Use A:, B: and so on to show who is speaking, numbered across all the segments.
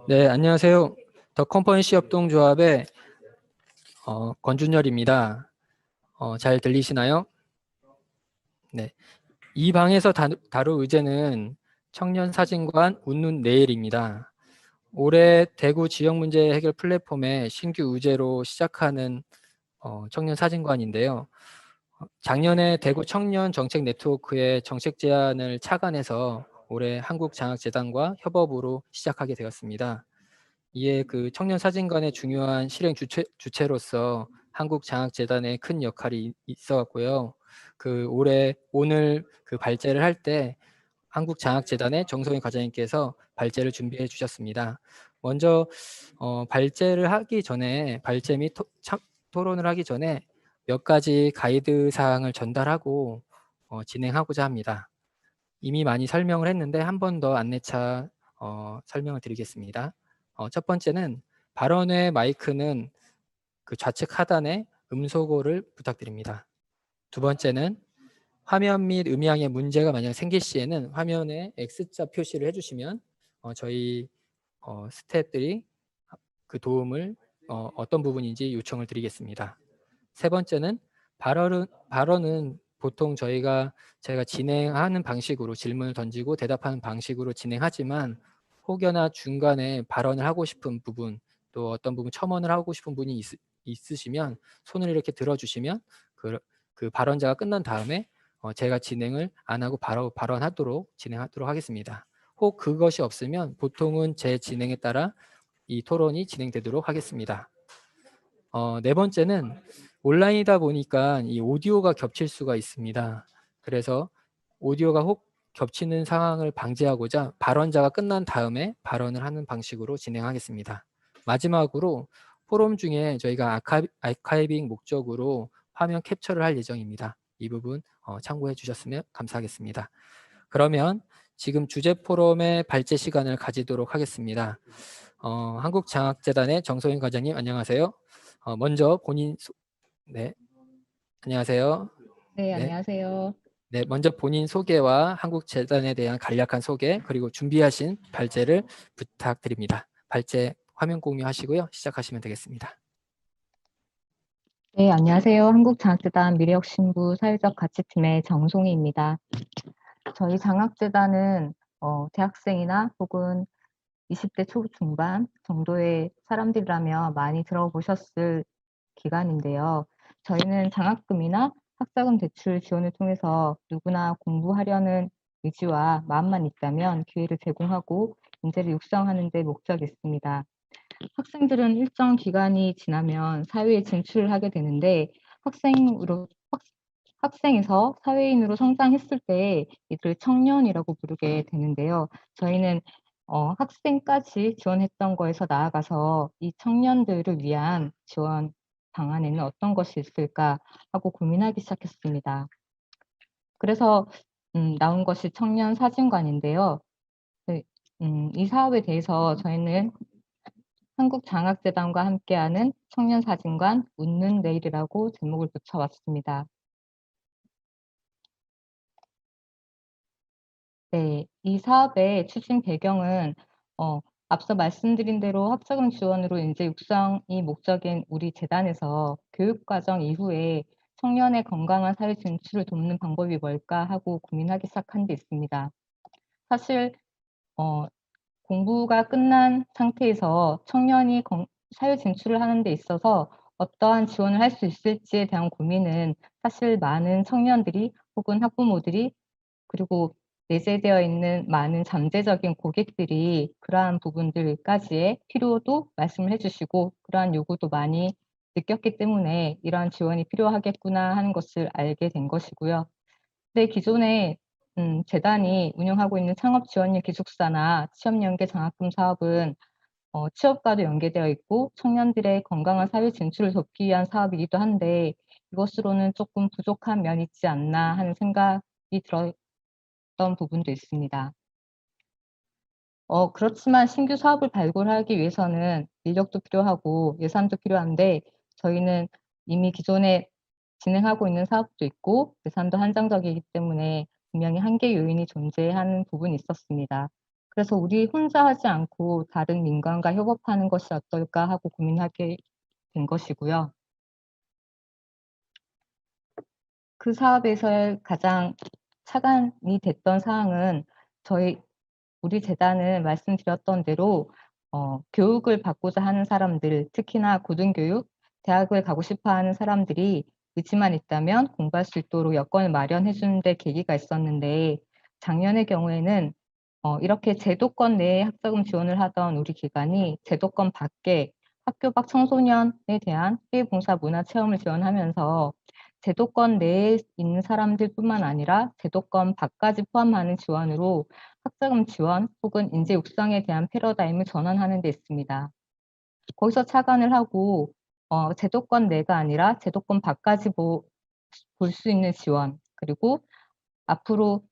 A: 네, 안녕하세요. 더 컴퍼니시 협동조합의 권준열입니다. 잘 들리시나요? 네. 이 방에서 다룰 의제는 청년 사진관 웃는 내일입니다. 올해 대구 지역 문제 해결 플랫폼의 신규 의제로 시작하는 청년 사진관인데요. 작년에 대구 청년 정책 네트워크의 정책 제안을 착안해서 올해 한국장학재단과 협업으로 시작하게 되었습니다. 이에 그 청년 사진관의 중요한 실행 주체로서 한국장학재단의 큰 역할이 있어왔고요. 오늘 그 발제를 할 때 한국장학재단의 정성희 과장님께서 발제를 준비해 주셨습니다. 먼저 발제를 하기 전에 발제 및 토론을 하기 전에 몇 가지 가이드 사항을 전달하고 진행하고자 합니다. 이미 많이 설명을 했는데 한 번 더 안내차 설명을 드리겠습니다. 첫 번째는 발언의 마이크는 그 좌측 하단에 음소거를 부탁드립니다. 두 번째는 화면 및 음향에 문제가 만약 생길 시에는 화면에 X자 표시를 해주시면 저희 스태프들이 그 도움을 어떤 부분인지 요청을 드리겠습니다. 세 번째는 발언은 보통 제가 진행하는 방식으로 질문을 던지고 대답하는 방식으로 진행하지만 혹여나 중간에 발언을 하고 싶은 부분 또 어떤 부분 첨언을 하고 싶은 분이 있으시면 손을 이렇게 들어주시면 그 발언자가 끝난 다음에 제가 진행을 안 하고 바로 진행하도록 하겠습니다. 혹 그것이 없으면 보통은 제 진행에 따라 이 토론이 진행되도록 하겠습니다. 네 번째는 온라인이다 보니까 이 오디오가 겹칠 수가 있습니다. 그래서 오디오가 혹 겹치는 상황을 방지하고자 발언자가 끝난 다음에 발언을 하는 방식으로 진행하겠습니다. 마지막으로 포럼 중에 저희가 아카이빙 목적으로 화면 캡처를 할 예정입니다. 이 부분 참고해 주셨으면 감사하겠습니다. 그러면 지금 주제 포럼의 발제 시간을 가지도록 하겠습니다. 한국장학재단의 정소윤 과장님 안녕하세요. 먼저 네, 안녕하세요.
B: 네,
A: 네,
B: 안녕하세요.
A: 네, 먼저 본인 소개와 한국재단에 대한 간략한 소개 그리고 준비하신 발제를 부탁드립니다. 발제 화면 공유하시고요. 시작하시면 되겠습니다.
B: 네, 안녕하세요. 한국장학재단 미래혁신부 사회적 가치팀의 정송희입니다. 저희 장학재단은 대학생이나 혹은 20대 초중반 정도의 사람들이라면 많이 들어보셨을 기관인데요. 저희는 장학금이나 학자금 대출 지원을 통해서 누구나 공부하려는 의지와 마음만 있다면 기회를 제공하고 인재를 육성하는 데 목적이 있습니다. 학생들은 일정 기간이 지나면 사회에 진출을 하게 되는데 학생에서 사회인으로 성장했을 때 이들을 청년이라고 부르게 되는데요. 저희는 학생까지 지원했던 거에서 나아가서 이 청년들을 위한 지원 방안에는 어떤 것이 있을까 하고 고민하기 시작했습니다. 그래서 나온 것이 청년 사진관인데요. 이 사업에 대해서 저희는 한국장학재단과 함께하는 청년사진관 웃는 내일이라고 제목을 붙여왔습니다. 네, 이 사업의 추진 배경은 앞서 말씀드린 대로 학자금 지원으로 인재 육성이 목적인 우리 재단에서 교육과정 이후에 청년의 건강한 사회 진출을 돕는 방법이 뭘까 하고 고민하기 시작한 데 있습니다. 사실 공부가 끝난 상태에서 청년이 사회 진출을 하는 데 있어서 어떠한 지원을 할 수 있을지에 대한 고민은 사실 많은 청년들이 혹은 학부모들이 그리고 내재되어 있는 많은 잠재적인 고객들이 그러한 부분들까지의 필요도 말씀을 해주시고 그러한 요구도 많이 느꼈기 때문에 이러한 지원이 필요하겠구나 하는 것을 알게 된 것이고요. 네, 기존에 재단이 운영하고 있는 창업지원율 기숙사나 취업연계 장학금 사업은 취업과도 연계되어 있고 청년들의 건강한 사회 진출을 돕기 위한 사업이기도 한데 이것으로는 조금 부족한 면이 있지 않나 하는 생각이 들었던 부분도 있습니다. 그렇지만 신규 사업을 발굴하기 위해서는 인력도 필요하고 예산도 필요한데 저희는 이미 기존에 진행하고 있는 사업도 있고 예산도 한정적이기 때문에 분명히 한계 요인이 존재하는 부분이 있었습니다. 그래서 우리 혼자 하지 않고 다른 민간과 협업하는 것이 어떨까 하고 고민하게 된 것이고요. 그 사업에서의 가장 착안이 됐던 사항은 우리 재단은 말씀드렸던 대로 교육을 받고자 하는 사람들, 특히나 고등교육, 대학을 가고 싶어 하는 사람들이 의지만 있다면 공부할 수 있도록 여건을 마련해 주는 데 계기가 있었는데, 작년의 경우에는 이렇게 제도권 내에 학자금 지원을 하던 우리 기관이 제도권 밖에 학교 밖 청소년에 대한 사회봉사 문화 체험을 지원하면서 제도권 내에 있는 사람들뿐만 아니라 제도권 밖까지 포함하는 지원으로 학자금 지원 혹은 인재 육성에 대한 패러다임을 전환하는 데 있습니다. 거기서 착안을 하고 제도권 내가 아니라 제도권 밖까지 볼 수 있는 지원, 그리고 앞으로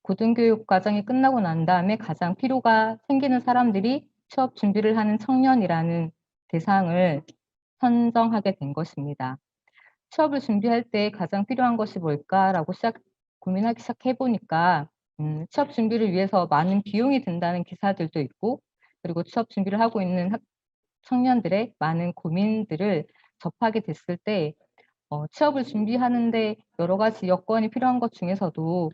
B: 고등교육 과정이 끝나고 난 다음에 가장 필요가 생기는 사람들이 취업 준비를 하는 청년이라는 대상을 선정하게 된 것입니다. 취업을 준비할 때 가장 필요한 것이 뭘까라고 고민하기 시작해 보니까 취업 준비를 위해서 많은 비용이 든다는 기사들도 있고, 그리고 취업 준비를 하고 있는 청년들의 많은 고민들을 접하게 됐을 때 취업을 준비하는데 여러 가지 여건이 필요한 것 중에서도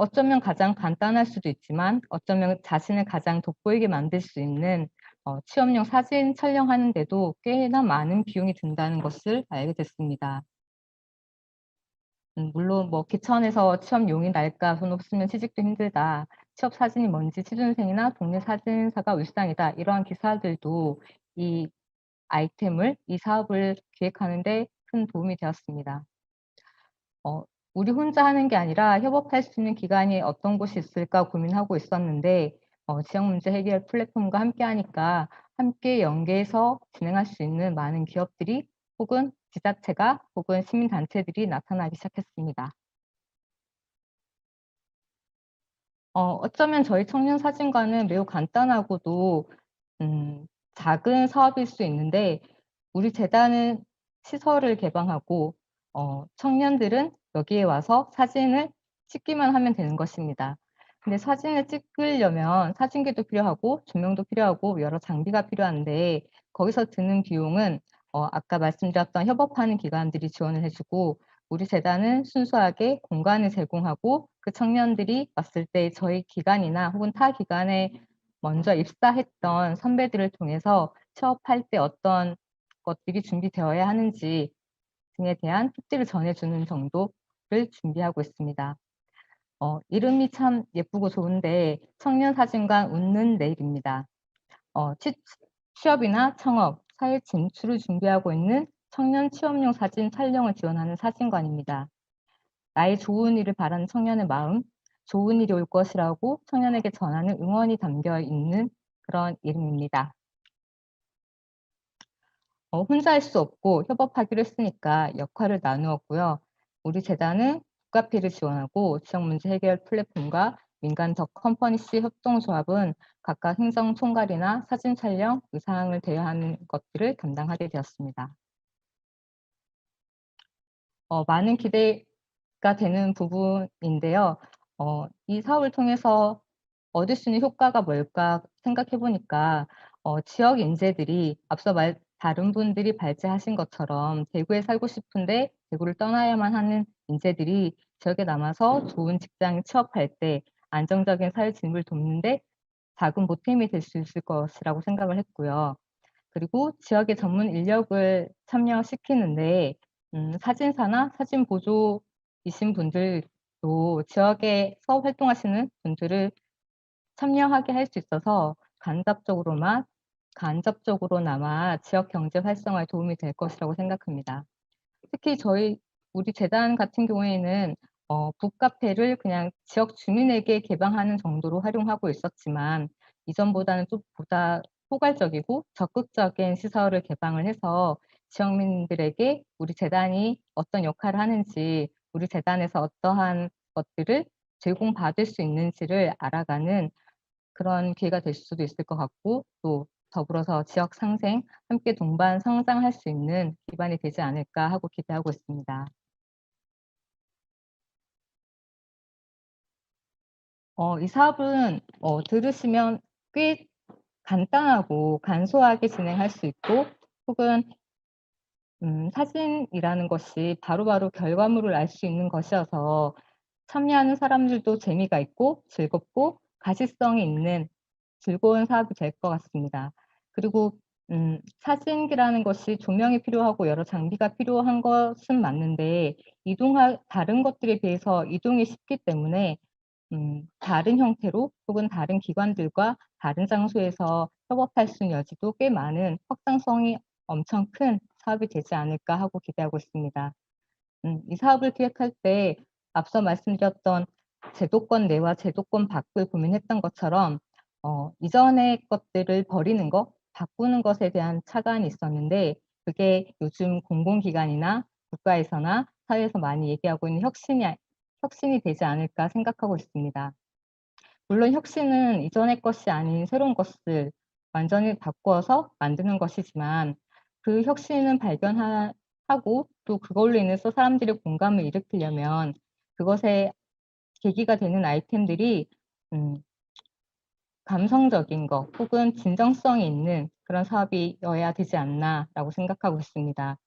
B: 어쩌면 가장 간단할 수도 있지만 어쩌면 자신을 가장 돋보이게 만들 수 있는 취업용 사진 촬영하는 데도 꽤나 많은 비용이 든다는 것을 알게 됐습니다. 물론 뭐 기천에서 취업용이 날까, 돈 없으면 취직도 힘들다, 취업 사진이 뭔지 취준생이나 동네 사진사가 울상이다, 이러한 기사들도 이 이 사업을 기획하는 데 큰 도움이 되었습니다. 우리 혼자 하는 게 아니라 협업할 수 있는 기관이 어떤 곳이 있을까 고민하고 있었는데, 지역 문제 해결 플랫폼과 함께 하니까 함께 연계해서 진행할 수 있는 많은 기업들이 혹은 지자체가 혹은 시민단체들이 나타나기 시작했습니다. 어쩌면 저희 청년사진관은 매우 간단하고도 작은 사업일 수 있는데, 우리 재단은 시설을 개방하고 청년들은 여기에 와서 사진을 찍기만 하면 되는 것입니다. 근데 사진을 찍으려면 사진기도 필요하고 조명도 필요하고 여러 장비가 필요한데, 거기서 드는 비용은 아까 말씀드렸던 협업하는 기관들이 지원을 해 주고, 우리 재단은 순수하게 공간을 제공하고 그 청년들이 왔을 때 저희 기관이나 혹은 타 기관에 먼저 입사했던 선배들을 통해서 취업할 때 어떤 것들이 준비되어야 하는지 등에 대한 팁들을 전해주는 정도를 준비하고 있습니다. 이름이 참 예쁘고 좋은데 청년사진관 웃는 내일입니다. 취업이나 창업, 사회 진출을 준비하고 있는 청년 취업용 사진 촬영을 지원하는 사진관입니다. 나의 좋은 일을 바라는 청년의 마음, 좋은 일이 올 것이라고 청년에게 전하는 응원이 담겨 있는 그런 이름입니다. 혼자 할 수 없고 협업하기로 했으니까 역할을 나누었고요. 우리 재단은 국가피를 지원하고 지역 문제 해결 플랫폼과 민간 더 컴퍼니스 협동조합은 각각 행정 총괄이나 사진 촬영, 의상을 대여하는 것들을 담당하게 되었습니다. 많은 기대가 되는 부분인데요. 이 사업을 통해서 얻을 수 있는 효과가 뭘까 생각해 보니까 지역 인재들이 앞서 다른 분들이 발제하신 것처럼 대구에 살고 싶은데 대구를 떠나야만 하는 인재들이 지역에 남아서 좋은 직장에 취업할 때 안정적인 사회 진입을 돕는 데 작은 보탬이 될 수 있을 것이라고 생각을 했고요. 그리고 지역의 전문 인력을 참여시키는데 사진사나 사진 보조이신 분들도 지역에서 활동하시는 분들을 참여하게 할 수 있어서 간접적으로나마 지역 경제 활성화에 도움이 될 것이라고 생각합니다. 특히 우리 재단 같은 경우에는 북카페를 그냥 지역 주민에게 개방하는 정도로 활용하고 있었지만, 이전보다는 좀 보다 포괄적이고 적극적인 시설을 개방을 해서 지역민들에게 우리 재단이 어떤 역할을 하는지, 우리 재단에서 어떠한 것들을 제공받을 수 있는지를 알아가는 그런 기회가 될 수도 있을 것 같고, 또 더불어서 지역 상생, 함께 동반 성장할 수 있는 기반이 되지 않을까 하고 기대하고 있습니다. 이 사업은 들으시면 꽤 간단하고 간소하게 진행할 수 있고 혹은 사진이라는 것이 바로바로 결과물을 알 수 있는 것이어서 참여하는 사람들도 재미가 있고 즐겁고 가시성이 있는 즐거운 사업이 될 것 같습니다. 그리고 사진기라는 것이 조명이 필요하고 여러 장비가 필요한 것은 맞는데 다른 것들에 비해서 이동이 쉽기 때문에 다른 형태로 혹은 다른 기관들과 다른 장소에서 협업할 수 있는 여지도 꽤 많은 확장성이 엄청 큰 사업이 되지 않을까 하고 기대하고 있습니다. 이 사업을 기획할 때 앞서 말씀드렸던 제도권 내와 제도권 밖을 고민했던 것처럼 이전의 것들을 버리는 것, 바꾸는 것에 대한 차관이 있었는데 그게 요즘 공공기관이나 국가에서나 사회에서 많이 얘기하고 있는 혁신이 되지 않을까 생각하고 있습니다. 물론 혁신은 이전의 것이 아닌 새로운 것을 완전히 바꾸어서 만드는 것이지만 그 혁신은 하고 또 그걸로 인해서 사람들의 공감을 일으키려면 그것에 계기가 되는 아이템들이 음 감성적인 것 혹은 진정성이 있는 그런 사업이어야 되지 않나라고 생각하고 있습니다.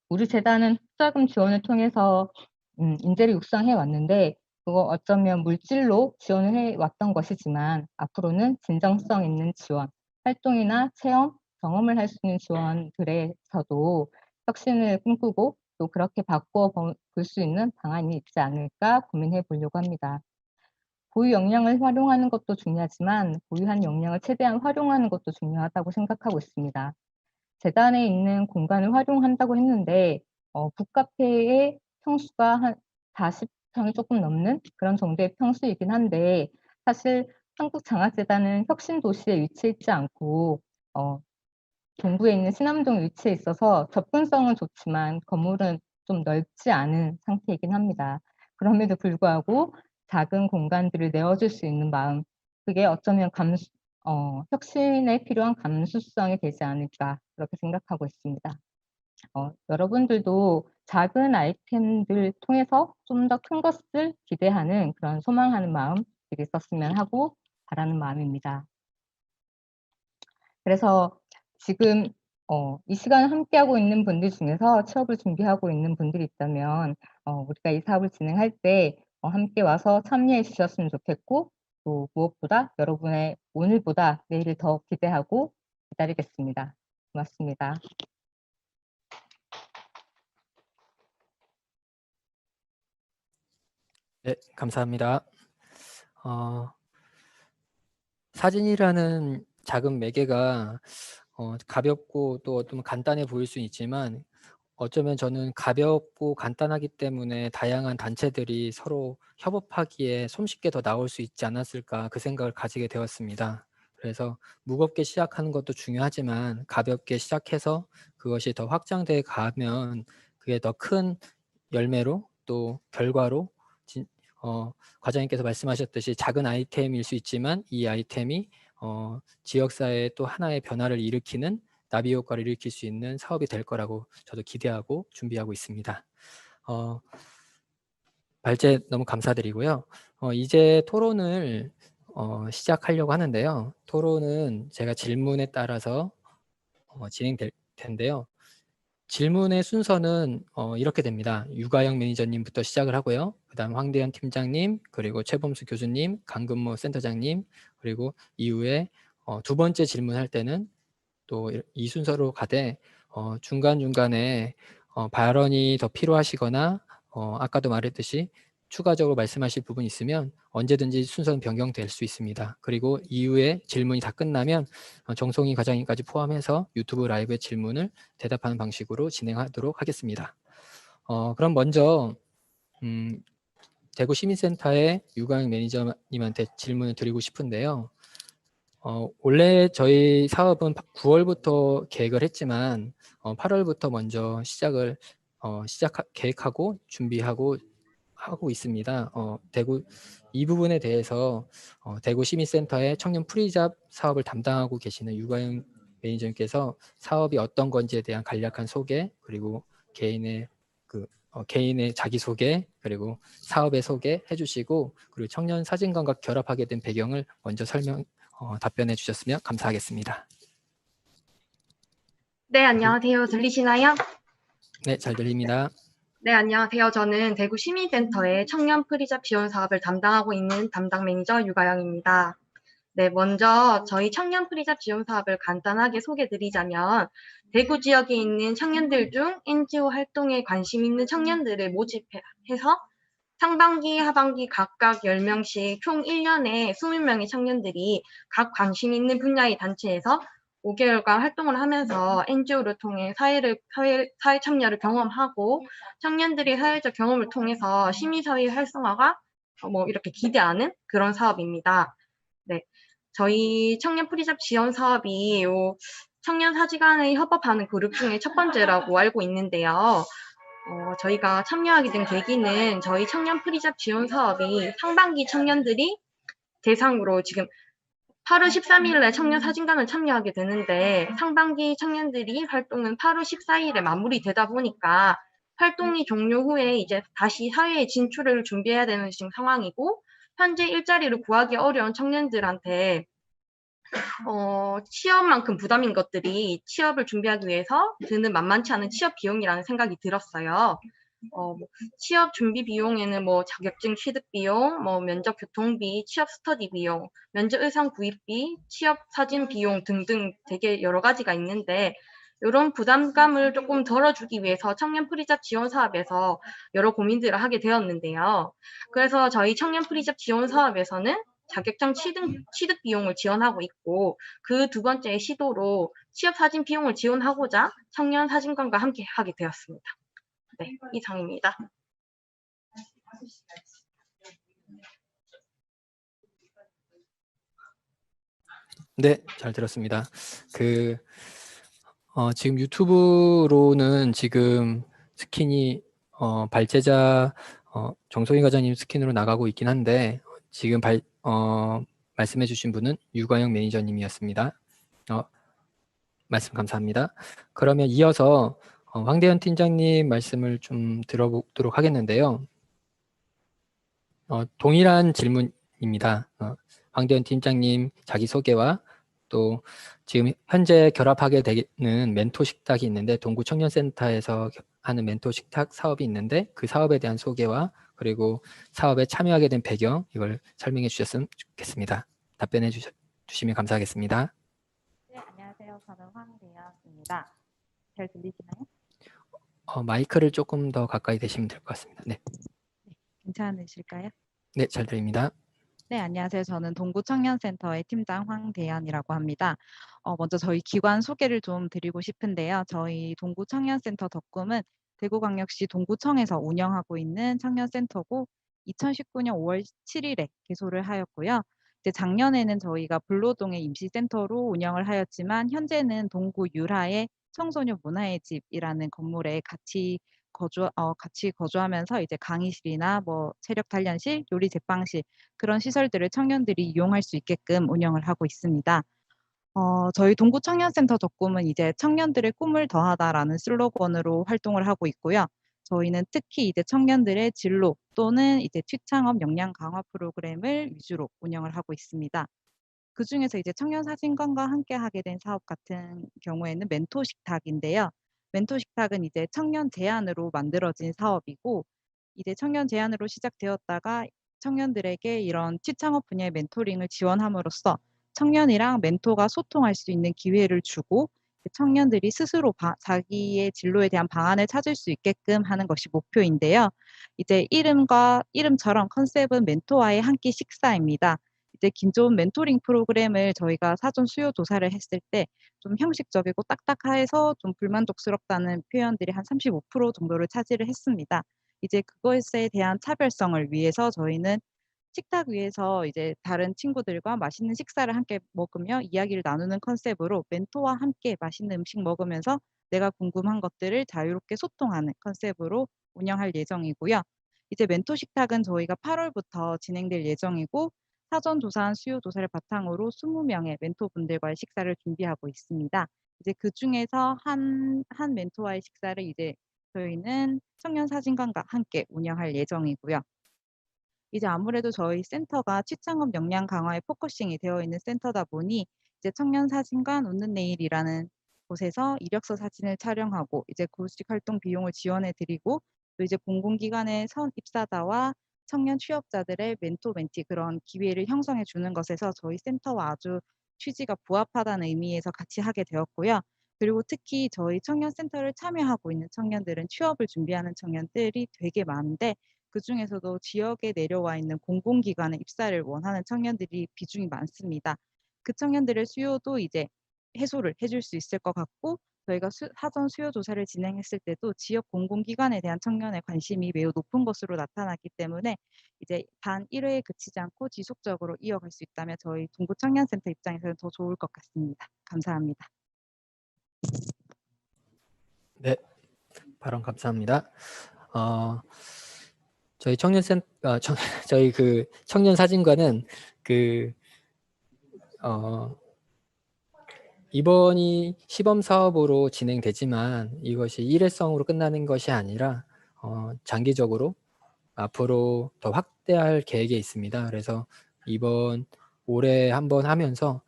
B: 우리 재단은 투자금 지원을 통해서 인재를 육성해 왔는데 그거 어쩌면 물질로 지원을 해 왔던 것이지만 앞으로는 진정성 있는 지원, 활동이나 체험, 경험을 할 수 있는 지원들에서도 혁신을 꿈꾸고 또 그렇게 바꾸어 볼 수 있는 방안이 있지 않을까 고민해 보려고 합니다. 고유 역량을 활용하는 것도 중요하지만 고유한 역량을 최대한 활용하는 것도 중요하다고 생각하고 있습니다. 재단에 있는 공간을 활용한다고 했는데 북카페의 평수가 한 40평이 조금 넘는 그런 정도의 평수이긴 한데 사실 한국장학재단은 혁신도시에 위치해 있지 않고 동부에 있는 신암동에 위치해 있어서 접근성은 좋지만 건물은 좀 넓지 않은 상태이긴 합니다. 그럼에도 불구하고 작은 공간들을 내어줄 수 있는 마음, 그게 어쩌면 혁신에 필요한 감수성이 되지 않을까 그렇게 생각하고 있습니다. 여러분들도 작은 아이템들 통해서 좀 더 큰 것을 기대하는 그런 소망하는 마음들이 있었으면 하고 바라는 마음입니다. 그래서 지금 이 시간을 함께하고 있는 분들 중에서 취업을 준비하고 있는 분들이 있다면 우리가 이 사업을 진행할 때 함께 와서 참여해 주셨으면 좋겠고 또 무엇보다 여러분의 오늘보다 내일을 더 기대하고 기다리겠습니다. 고맙습니다.
A: 네, 감사합니다. 사진이라는 작은 매개가 가볍고 또 어쩌면 간단해 보일 수 있지만 어쩌면 저는 가볍고 간단하기 때문에 다양한 단체들이 서로 협업하기에 손쉽게 더 나올 수 있지 않았을까 그 생각을 가지게 되었습니다. 그래서 무겁게 시작하는 것도 중요하지만 가볍게 시작해서 그것이 더 확장돼 가면 그게 더 큰 열매로 또 결과로 과장님께서 말씀하셨듯이 작은 아이템일 수 있지만 이 아이템이 지역사회에 또 하나의 변화를 일으키는 나비 효과를 일으킬 수 있는 사업이 될 거라고 저도 기대하고 준비하고 있습니다. 발제 너무 감사드리고요. 이제 토론을 시작하려고 하는데요. 토론은 제가 질문에 따라서 진행될 텐데요. 질문의 순서는 이렇게 됩니다. 유가영 매니저님부터 시작을 하고요. 그 다음 황대현 팀장님, 그리고 최범수 교수님, 강근모 센터장님, 그리고 이후에 두 번째 질문할 때는 또 이 순서로 가되 중간중간에 발언이 더 필요하시거나 아까도 말했듯이 추가적으로 말씀하실 부분이 있으면 언제든지 순서는 변경될 수 있습니다. 그리고 이후에 질문이 다 끝나면 정송희 과장님까지 포함해서 유튜브 라이브의 질문을 대답하는 방식으로 진행하도록 하겠습니다. 그럼 먼저 대구 시민센터의 유가영 매니저님한테 질문을 드리고 싶은데요. 원래 저희 사업은 9월부터 계획을 했지만 8월부터 먼저 계획하고 준비하고 하고 있습니다. 대구 이 부분에 대해서 대구 시민센터의 청년 프리잡 사업을 담당하고 계시는 유가영 매니저님께서 사업이 어떤 건지에 대한 간략한 소개 그리고 개인의 자기소개 그리고 사업의 소개 해주시고 그리고 청년 사진관과 결합하게 된 배경을 먼저 답변해 주셨으면 감사하겠습니다.
C: 네, 안녕하세요. 들리시나요?
A: 네, 잘 들립니다.
C: 네, 안녕하세요. 저는 대구 시민센터의 청년 프리잡 지원 사업을 담당하고 있는 담당 매니저 유가영입니다. 네, 먼저 저희 청년 프리잡 지원 사업을 간단하게 소개드리자면 대구 지역에 있는 청년들 중 NGO 활동에 관심 있는 청년들을 모집해서 상반기, 하반기 각각 10명씩 총 1년에 20명의 청년들이 각 관심 있는 분야의 단체에서 5개월간 활동을 하면서 NGO를 통해 사회 참여를 경험하고 청년들이 사회적 경험을 통해서 시민사회 활성화가 이렇게 기대하는 그런 사업입니다. 네. 저희 청년 프리잡 지원 사업이 청년 사직안에 협업하는 그룹 중에 첫 번째라고 알고 있는데요. 저희가 참여하게 된 계기는 저희 청년 프리잡 지원 사업이 상반기 청년들이 대상으로 지금 8월 13일에 청년 사진관을 참여하게 되는데 상반기 청년들이 활동은 8월 14일에 마무리되다 보니까 활동이 종료 후에 이제 다시 사회에 진출을 준비해야 되는 지금 상황이고 현재 일자리를 구하기 어려운 청년들한테 취업만큼 부담인 것들이 취업을 준비하기 위해서 드는 만만치 않은 취업 비용이라는 생각이 들었어요. 취업 준비 비용에는 자격증 취득 비용, 면접 교통비, 취업 스터디 비용, 면접 의상 구입비, 취업 사진 비용 등등 되게 여러 가지가 있는데 이런 부담감을 조금 덜어주기 위해서 청년 프리잡 지원 사업에서 여러 고민들을 하게 되었는데요. 그래서 저희 청년 프리잡 지원 사업에서는 자격증 취득 비용을 지원하고 있고 그 두 번째 시도로 취업 사진 비용을 지원하고자 청년 사진관과 함께 하게 되었습니다. 네, 이상입니다.
A: 네, 잘 들었습니다. 지금 유튜브로는 지금 스킨이 발제자 정소희 과장님 스킨으로 나가고 있긴 한데 지금 말씀해 주신 분은 유가영 매니저님이었습니다. 말씀 감사합니다. 그러면 이어서 황대현 팀장님 말씀을 좀 들어보도록 하겠는데요. 동일한 질문입니다. 황대현 팀장님 자기소개와 또 지금 현재 결합하게 되는 멘토 식탁이 있는데 동구 청년센터에서 하는 멘토 식탁 사업이 있는데 그 사업에 대한 소개와 그리고 사업에 참여하게 된 배경 이걸 설명해 주셨으면 좋겠습니다. 답변해 주시면 감사하겠습니다.
D: 네, 안녕하세요. 저는 황대현입니다. 잘 들리시나요?
A: 마이크를 조금 더 가까이 대시면 될 것 같습니다. 네.
D: 괜찮으실까요?
A: 네, 잘 들립니다.
D: 네, 안녕하세요. 저는 동구청년센터의 팀장 황대현이라고 합니다. 먼저 저희 기관 소개를 좀 드리고 싶은데요. 저희 동구청년센터 덕금은 대구광역시 동구청에서 운영하고 있는 청년센터고 2019년 5월 7일에 개소를 하였고요. 이제 작년에는 저희가 불로동의 임시센터로 운영을 하였지만 현재는 동구 유라의 청소년 문화의 집이라는 건물에 같이 거주하면서 이제 강의실이나 체력 단련실, 요리 제빵실 그런 시설들을 청년들이 이용할 수 있게끔 운영을 하고 있습니다. 저희 동구 청년센터 덕금은 이제 청년들의 꿈을 더하다라는 슬로건으로 활동을 하고 있고요. 저희는 특히 이제 청년들의 진로 또는 이제 취창업 역량 강화 프로그램을 위주로 운영을 하고 있습니다. 그 중에서 이제 청년 사진관과 함께 하게 된 사업 같은 경우에는 멘토 식탁인데요. 멘토 식탁은 이제 청년 제안으로 만들어진 사업이고 이제 청년 제안으로 시작되었다가 청년들에게 이런 취창업 분야의 멘토링을 지원함으로써 청년이랑 멘토가 소통할 수 있는 기회를 주고 청년들이 스스로 자기의 진로에 대한 방안을 찾을 수 있게끔 하는 것이 목표인데요. 이제 이름처럼 컨셉은 멘토와의 한 끼 식사입니다. 이제 기존 멘토링 프로그램을 저희가 사전 수요 조사를 했을 때 좀 형식적이고 딱딱해서 좀 불만족스럽다는 표현들이 한 35% 정도를 차지를 했습니다. 이제 그것에 대한 차별성을 위해서 저희는 식탁 위에서 이제 다른 친구들과 맛있는 식사를 함께 먹으며 이야기를 나누는 컨셉으로 멘토와 함께 맛있는 음식 먹으면서 내가 궁금한 것들을 자유롭게 소통하는 컨셉으로 운영할 예정이고요. 이제 멘토 식탁은 저희가 8월부터 진행될 예정이고 사전 조사한 수요 조사를 바탕으로 20명의 멘토분들과의 식사를 준비하고 있습니다. 이제 그 중에서 한 멘토와의 식사를 이제 저희는 청년 사진관과 함께 운영할 예정이고요. 이제 아무래도 저희 센터가 취창업 역량 강화에 포커싱이 되어 있는 센터다 보니 이제 청년 사진관 웃는 내일이라는 곳에서 이력서 사진을 촬영하고 이제 구직 활동 비용을 지원해 드리고 또 이제 공공기관의 선 입사자와 청년 취업자들의 멘토 멘티 그런 기회를 형성해 주는 것에서 저희 센터와 아주 취지가 부합하다는 의미에서 같이 하게 되었고요. 그리고 특히 저희 청년 센터를 참여하고 있는 청년들은 취업을 준비하는 청년들이 되게 많은데 그중에서도 지역에 내려와 있는 공공기관에 입사를 원하는 청년들이 비중이 많습니다. 그 청년들의 수요도 이제 해소를 해줄 수 있을 것 같고 저희가 사전 수요 조사를 진행했을 때도 지역 공공기관에 대한 청년의 관심이 매우 높은 것으로 나타났기 때문에 이제 단 1회에 그치지 않고 지속적으로 이어갈 수 있다면 저희 동구청년센터 입장에서는 더 좋을 것 같습니다. 감사합니다.
A: 네, 발언 감사합니다. 저희 저희 그 청년 사진관은 이번이 시범 사업으로 진행되지만 이것이 일회성으로 끝나는 것이 아니라 장기적으로 앞으로 더 확대할 계획에 있습니다. 그래서 이번 올해 한번 하면서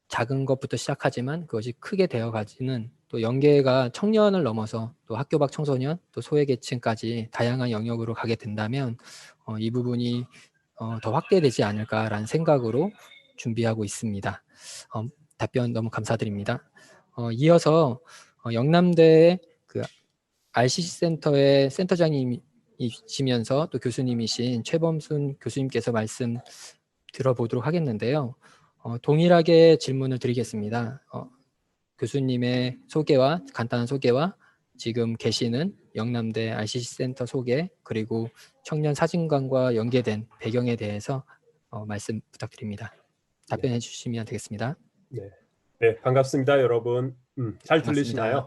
A: 작은 것부터 시작하지만 그것이 크게 되어가지는 또 연계가 청년을 넘어서 또 학교 밖 청소년 또 소외계층까지 다양한 영역으로 가게 된다면 이 부분이 더 확대되지 않을까라는 생각으로 준비하고 있습니다. 답변 너무 감사드립니다. 이어서 영남대 그 RCC 센터의 센터장님이시면서 또 교수님이신 최범순 교수님께서 말씀 들어보도록 하겠는데요. 동일하게 질문을 드리겠습니다. 교수님의 간단한 소개와 지금 계시는 영남대 RCC 센터 소개 그리고 청년 사진관과 연계된 배경에 대해서 말씀 부탁드립니다. 답변해 주시면 되겠습니다.
E: 네, 반갑습니다, 여러분. 잘
A: 반갑습니다.
E: 들리시나요?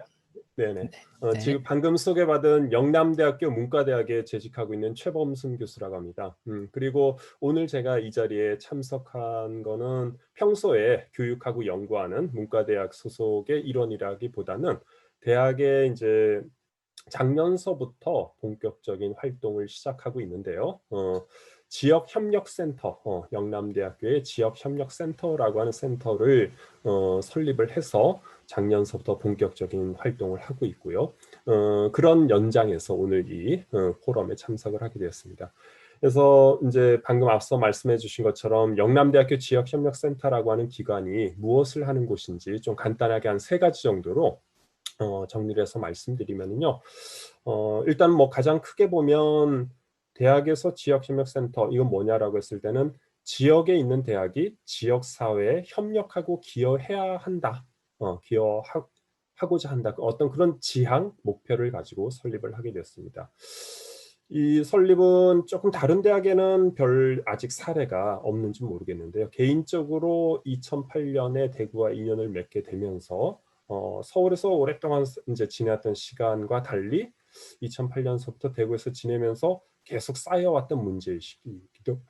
E: 네네.
A: 네.
E: 지금 방금 소개받은 영남대학교 문과대학에 재직하고 있는 최범순 교수라고 합니다. 그리고 오늘 제가 이 자리에 참석한 거는 평소에 교육하고 연구하는 문과대학 소속의 일원이라기보다는 대학에 이제 작년서부터 본격적인 활동을 시작하고 있는데요. 지역협력센터, 영남대학교의 지역협력센터라고 하는 센터를 설립을 해서 작년서부터 본격적인 활동을 하고 있고요. 그런 연장에서 오늘 이 포럼에 참석을 하게 되었습니다. 그래서 이제 방금 앞서 말씀해 주신 것처럼 영남대학교 지역협력센터라고 하는 기관이 무엇을 하는 곳인지 좀 간단하게 한 3가지 정도로 정리를 해서 말씀드리면요. 일단 뭐 가장 크게 보면 대학에서 지역협력센터 이건 뭐냐라고 했을 때는 지역에 있는 대학이 지역사회에 협력하고 기여해야 한다. 기여하고자 한다. 어떤 그런 지향, 목표를 가지고 설립을 하게 됐습니다. 이 설립은 조금 다른 대학에는 별 아직 사례가 없는지 모르겠는데요. 개인적으로 2008년에 대구와 인연을 맺게 되면서 서울에서 오랫동안 이제 지내왔던 시간과 달리 2008년서부터 대구에서 지내면서 계속 쌓여왔던 문제의식이기도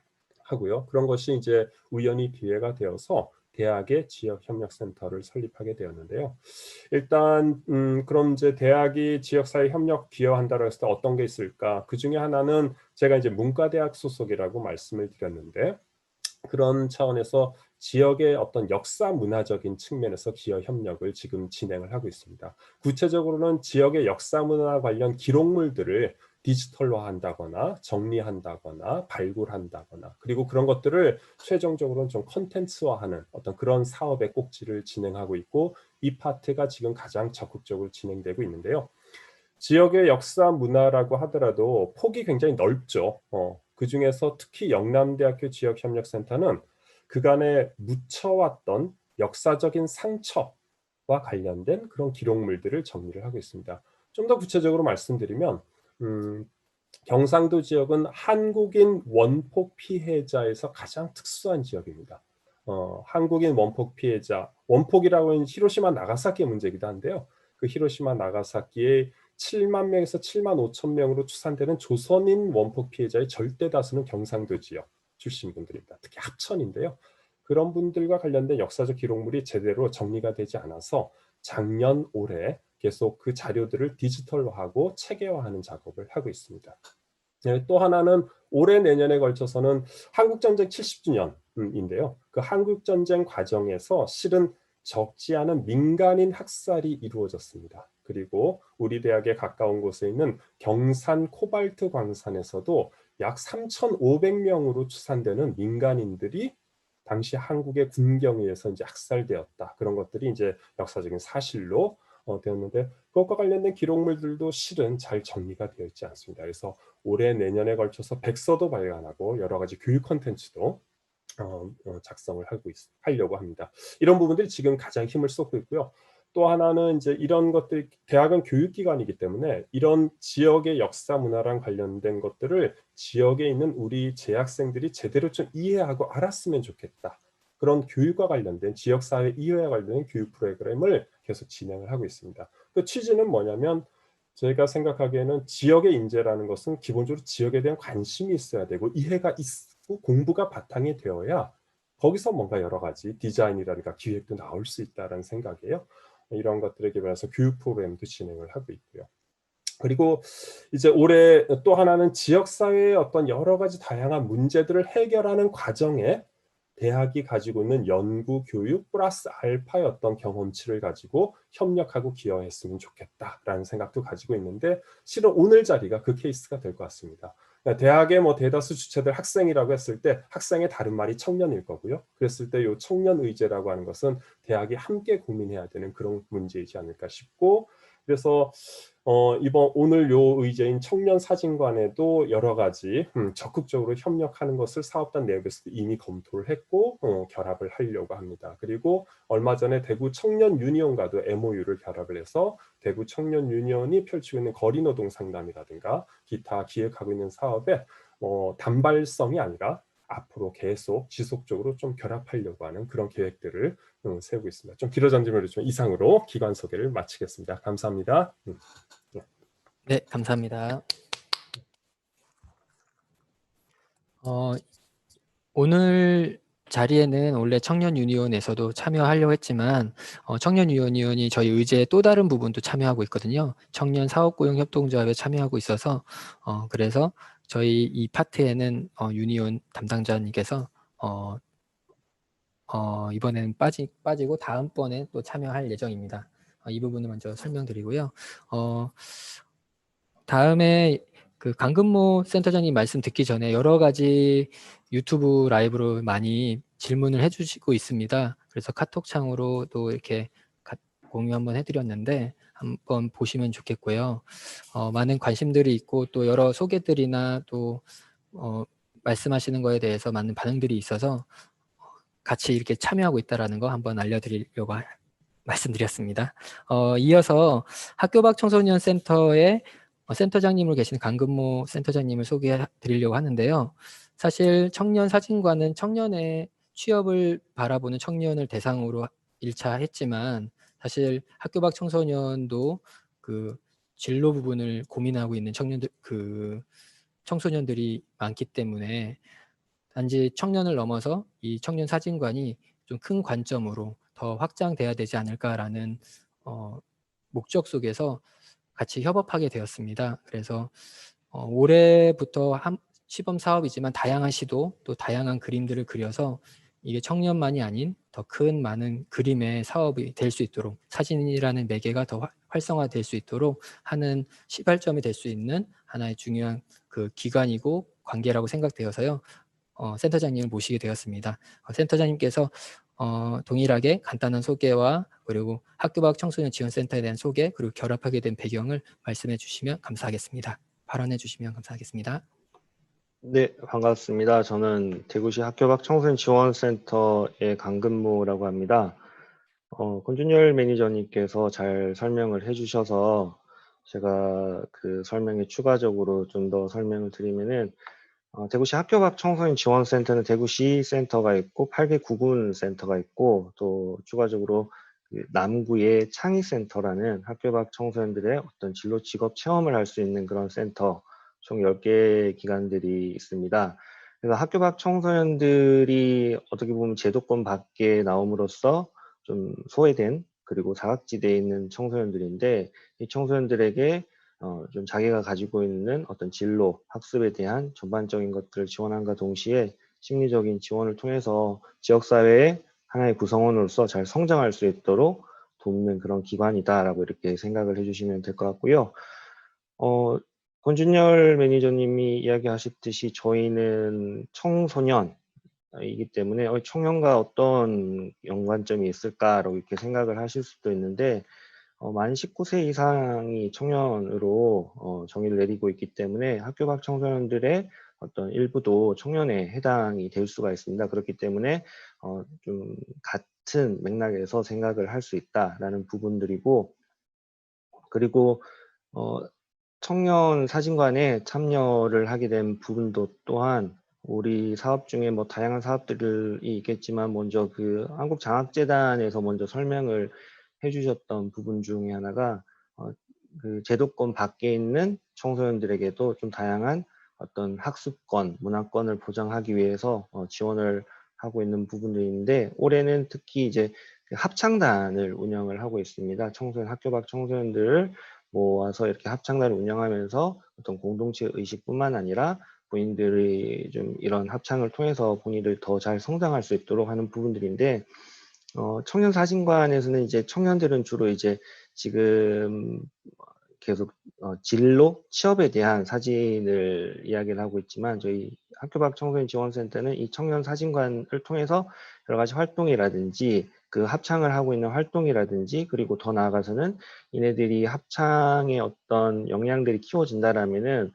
E: 하고요. 그런 것이 이제 우연히 기회가 되어서 대학의 지역협력센터를 설립하게 되었는데요. 일단 그럼 이제 대학이 지역사회 협력 기여한다고 했을 때 어떤 게 있을까? 그 중에 하나는 제가 이제 문과대학 소속이라고 말씀을 드렸는데 그런 차원에서 지역의 어떤 역사 문화적인 측면에서 기여 협력을 지금 진행을 하고 있습니다. 구체적으로는 지역의 역사 문화 관련 기록물들을 디지털화한다거나 정리한다거나 발굴한다거나 그리고 그런 것들을 최종적으로는 좀 콘텐츠화하는 어떤 그런 사업의 꼭지를 진행하고 있고 이 파트가 지금 가장 적극적으로 진행되고 있는데요. 지역의 역사 문화라고 하더라도 폭이 굉장히 넓죠. 그 중에서 특히 영남대학교 지역협력센터는 그간에 묻혀왔던 역사적인 상처와 관련된 그런 기록물들을 정리를 하고 있습니다. 좀 더 구체적으로 말씀드리면 경상도 지역은 한국인 원폭 피해자에서 가장 특수한 지역입니다. 한국인 원폭 피해자, 원폭이라고 하는 히로시마 나가사키의 문제이기도 한데요. 그 히로시마 나가사키의 7만 명에서 7만 5천 명으로 추산되는 조선인 원폭 피해자의 절대 다수는 경상도 지역 출신 분들입니다. 특히 합천인데요. 그런 분들과 관련된 역사적 기록물이 제대로 정리가 되지 않아서 작년, 올해 계속 그 자료들을 디지털화하고 체계화하는 작업을 하고 있습니다. 또 하나는 올해 내년에 걸쳐서는 한국전쟁 70주년인데요. 그 한국전쟁 과정에서 실은 적지 않은 민간인 학살이 이루어졌습니다. 그리고 우리 대학에 가까운 곳에 있는 경산 코발트 광산에서도 약 3,500명으로 추산되는 민간인들이 당시 한국의 군경에 의해서 이제 학살되었다. 그런 것들이 이제 역사적인 사실로 되었는데, 그것과 관련된 기록물들도 실은 잘 정리가 되어 있지 않습니다. 그래서 올해 내년에 걸쳐서 백서도 발간하고 여러 가지 교육 콘텐츠도 작성을 하려고 합니다. 이런 부분들이 지금 가장 힘을 쏟고 있고요. 또 하나는 이제 이런 것들, 대학은 교육기관이기 때문에 이런 지역의 역사 문화랑 관련된 것들을 지역에 있는 우리 재학생들이 제대로 좀 이해하고 알았으면 좋겠다. 그런 교육과 관련된 지역사회 이해와 관련된 교육 프로그램을 계속 진행을 하고 있습니다. 그 취지는 뭐냐면, 저희가 생각하기에는 지역의 인재라는 것은 기본적으로 지역에 대한 관심이 있어야 되고 이해가 있고 공부가 바탕이 되어야 거기서 뭔가 여러 가지 디자인이라든가 기획도 나올 수 있다는 생각이에요. 이런 것들에 기반해서 교육 프로그램도 진행을 하고 있고요. 그리고 이제 올해 또 하나는 지역사회의 어떤 여러 가지 다양한 문제들을 해결하는 과정에 대학이 가지고 있는 연구, 교육 플러스 알파의 어떤 경험치를 가지고 협력하고 기여했으면 좋겠다라는 생각도 가지고 있는데, 실은 오늘 자리가 그 케이스가 될 것 같습니다. 그러니까 대학의 뭐 대다수 주체들 학생이라고 했을 때 학생의 다른 말이 청년일 거고요. 그랬을 때 이 청년 의제라고 하는 것은 대학이 함께 고민해야 되는 그런 문제이지 않을까 싶고, 그래서 오늘 요 의제인 청년 사진관에도 여러 가지 적극적으로 협력하는 것을 사업단 내부에서도 이미 검토를 했고 결합을 하려고 합니다. 그리고 얼마 전에 대구 청년 유니온과도 MOU를 결합을 해서 대구 청년 유니온이 펼치고 있는 거리 노동 상담이라든가 기타 기획하고 있는 사업에 단발성이 아니라 앞으로 계속 지속적으로 좀 결합하려고 하는 그런 계획들을 세우고 있습니다. 좀 길어졌지만 좀 이상으로 기관 소개를 마치겠습니다. 감사합니다.
A: 네, 감사합니다. 오늘 자리에는 원래 청년 유니온에서도 참여하려고 했지만 청년 유니온이 저희 의제의 또 다른 부분도 참여하고 있거든요. 청년 사업고용협동조합에 참여하고 있어서 그래서 저희 이 파트에는 유니온 담당자님께서 이번에는 빠지고 다음번에 또 참여할 예정입니다. 이 부분을 먼저 설명드리고요. 다음에 그 강근모 센터장님 말씀 듣기 전에 여러 가지 유튜브 라이브로 많이 질문을 해주시고 있습니다. 그래서 카톡창으로도 이렇게 공유 한번 해드렸는데 한번 보시면 좋겠고요. 많은 관심들이 있고 또 여러 소개들이나 또 말씀하시는 거에 대해서 많은 반응들이 있어서 같이 이렇게 참여하고 있다는 거 한번 알려드리려고 말씀드렸습니다. 이어서 학교 밖 청소년 센터의 센터장님으로 계시는 강근모 센터장님을 소개해 드리려고 하는데요. 사실 청년 사진관은 청년의 취업을 바라보는 청년을 대상으로 1차 했지만 사실 학교 밖 청소년도 그 진로 부분을 고민하고 있는 청소년들이 많기 때문에 단지 청년을 넘어서 이 청년 사진관이 좀 큰 관점으로 더 확장돼야 되지 않을까라는 목적 속에서 같이 협업하게 되었습니다. 그래서 올해부터 시범 사업이지만 다양한 시도 또 다양한 그림들을 그려서 이게 청년만이 아닌 더 큰 많은 그림의 사업이 될 수 있도록 사진이라는 매개가 더 활성화될 수 있도록 하는 시발점이 될 수 있는 하나의 중요한 그 기관이고 관계라고 생각되어서요. 센터장님을 모시게 되었습니다. 센터장님께서 동일하게 간단한 소개와 그리고 학교 밖 청소년 지원센터에 대한 소개 그리고 결합하게 된 배경을 말씀해 주시면 감사하겠습니다. 발언해 주시면 감사하겠습니다.
F: 네, 반갑습니다. 저는 대구시 학교 밖 청소년 지원센터의 강근모라고 합니다. 권준열 매니저님께서 잘 설명을 해주셔서 제가 그 설명에 추가적으로 좀 더 설명을 드리면은 대구시 학교 밖 청소년 지원센터는 대구시 센터가 있고 809군 센터가 있고 또 추가적으로 그 남구의 창의센터라는 학교 밖 청소년들의 어떤 진로 직업 체험을 할 수 있는 그런 센터 총 10개 기관들이 있습니다. 그래서 학교 밖 청소년들이 어떻게 보면 제도권 밖에 나옴으로써 좀 소외된 그리고 사각지대에 있는 청소년들인데 이 청소년들에게 좀 자기가 가지고 있는 어떤 진로, 학습에 대한 전반적인 것들을 지원함과 동시에 심리적인 지원을 통해서 지역사회의 하나의 구성원으로서 잘 성장할 수 있도록 돕는 그런 기관이다라고 이렇게 생각을 해주시면 될 것 같고요. 권준열 매니저님이 이야기하셨듯이 저희는 청소년이기 때문에 청년과 어떤 연관점이 있을까라고 이렇게 생각을 하실 수도 있는데 만 19세 이상이 청년으로 정의를 내리고 있기 때문에 학교 밖 청소년들의 어떤 일부도 청년에 해당이 될 수가 있습니다. 그렇기 때문에 좀 같은 맥락에서 생각을 할 수 있다라는 부분들이고, 그리고 청년 사진관에 참여를 하게 된 부분도 또한 우리 사업 중에 뭐 다양한 사업들이 있겠지만 먼저 그 한국장학재단에서 먼저 설명을 해주셨던 부분 중에 하나가 그 제도권 밖에 있는 청소년들에게도 좀 다양한 어떤 학습권, 문화권을 보장하기 위해서 지원을 하고 있는 부분들인데, 올해는 특히 이제 그 합창단을 운영을 하고 있습니다. 청소년, 학교 밖 청소년들을 모아서 이렇게 합창단을 운영하면서 어떤 공동체 의식뿐만 아니라 본인들이 좀 이런 합창을 통해서 본인을 더 잘 성장할 수 있도록 하는 부분들인데, 청년 사진관에서는 이제 청년들은 주로 이제 지금 계속 진로, 취업에 대한 사진을 이야기를 하고 있지만, 저희 학교 밖 청소년 지원센터는 이 청년 사진관을 통해서 여러 가지 활동이라든지 그 합창을 하고 있는 활동이라든지, 그리고 더 나아가서는 이네들이 합창의 어떤 역량들이 키워진다라면은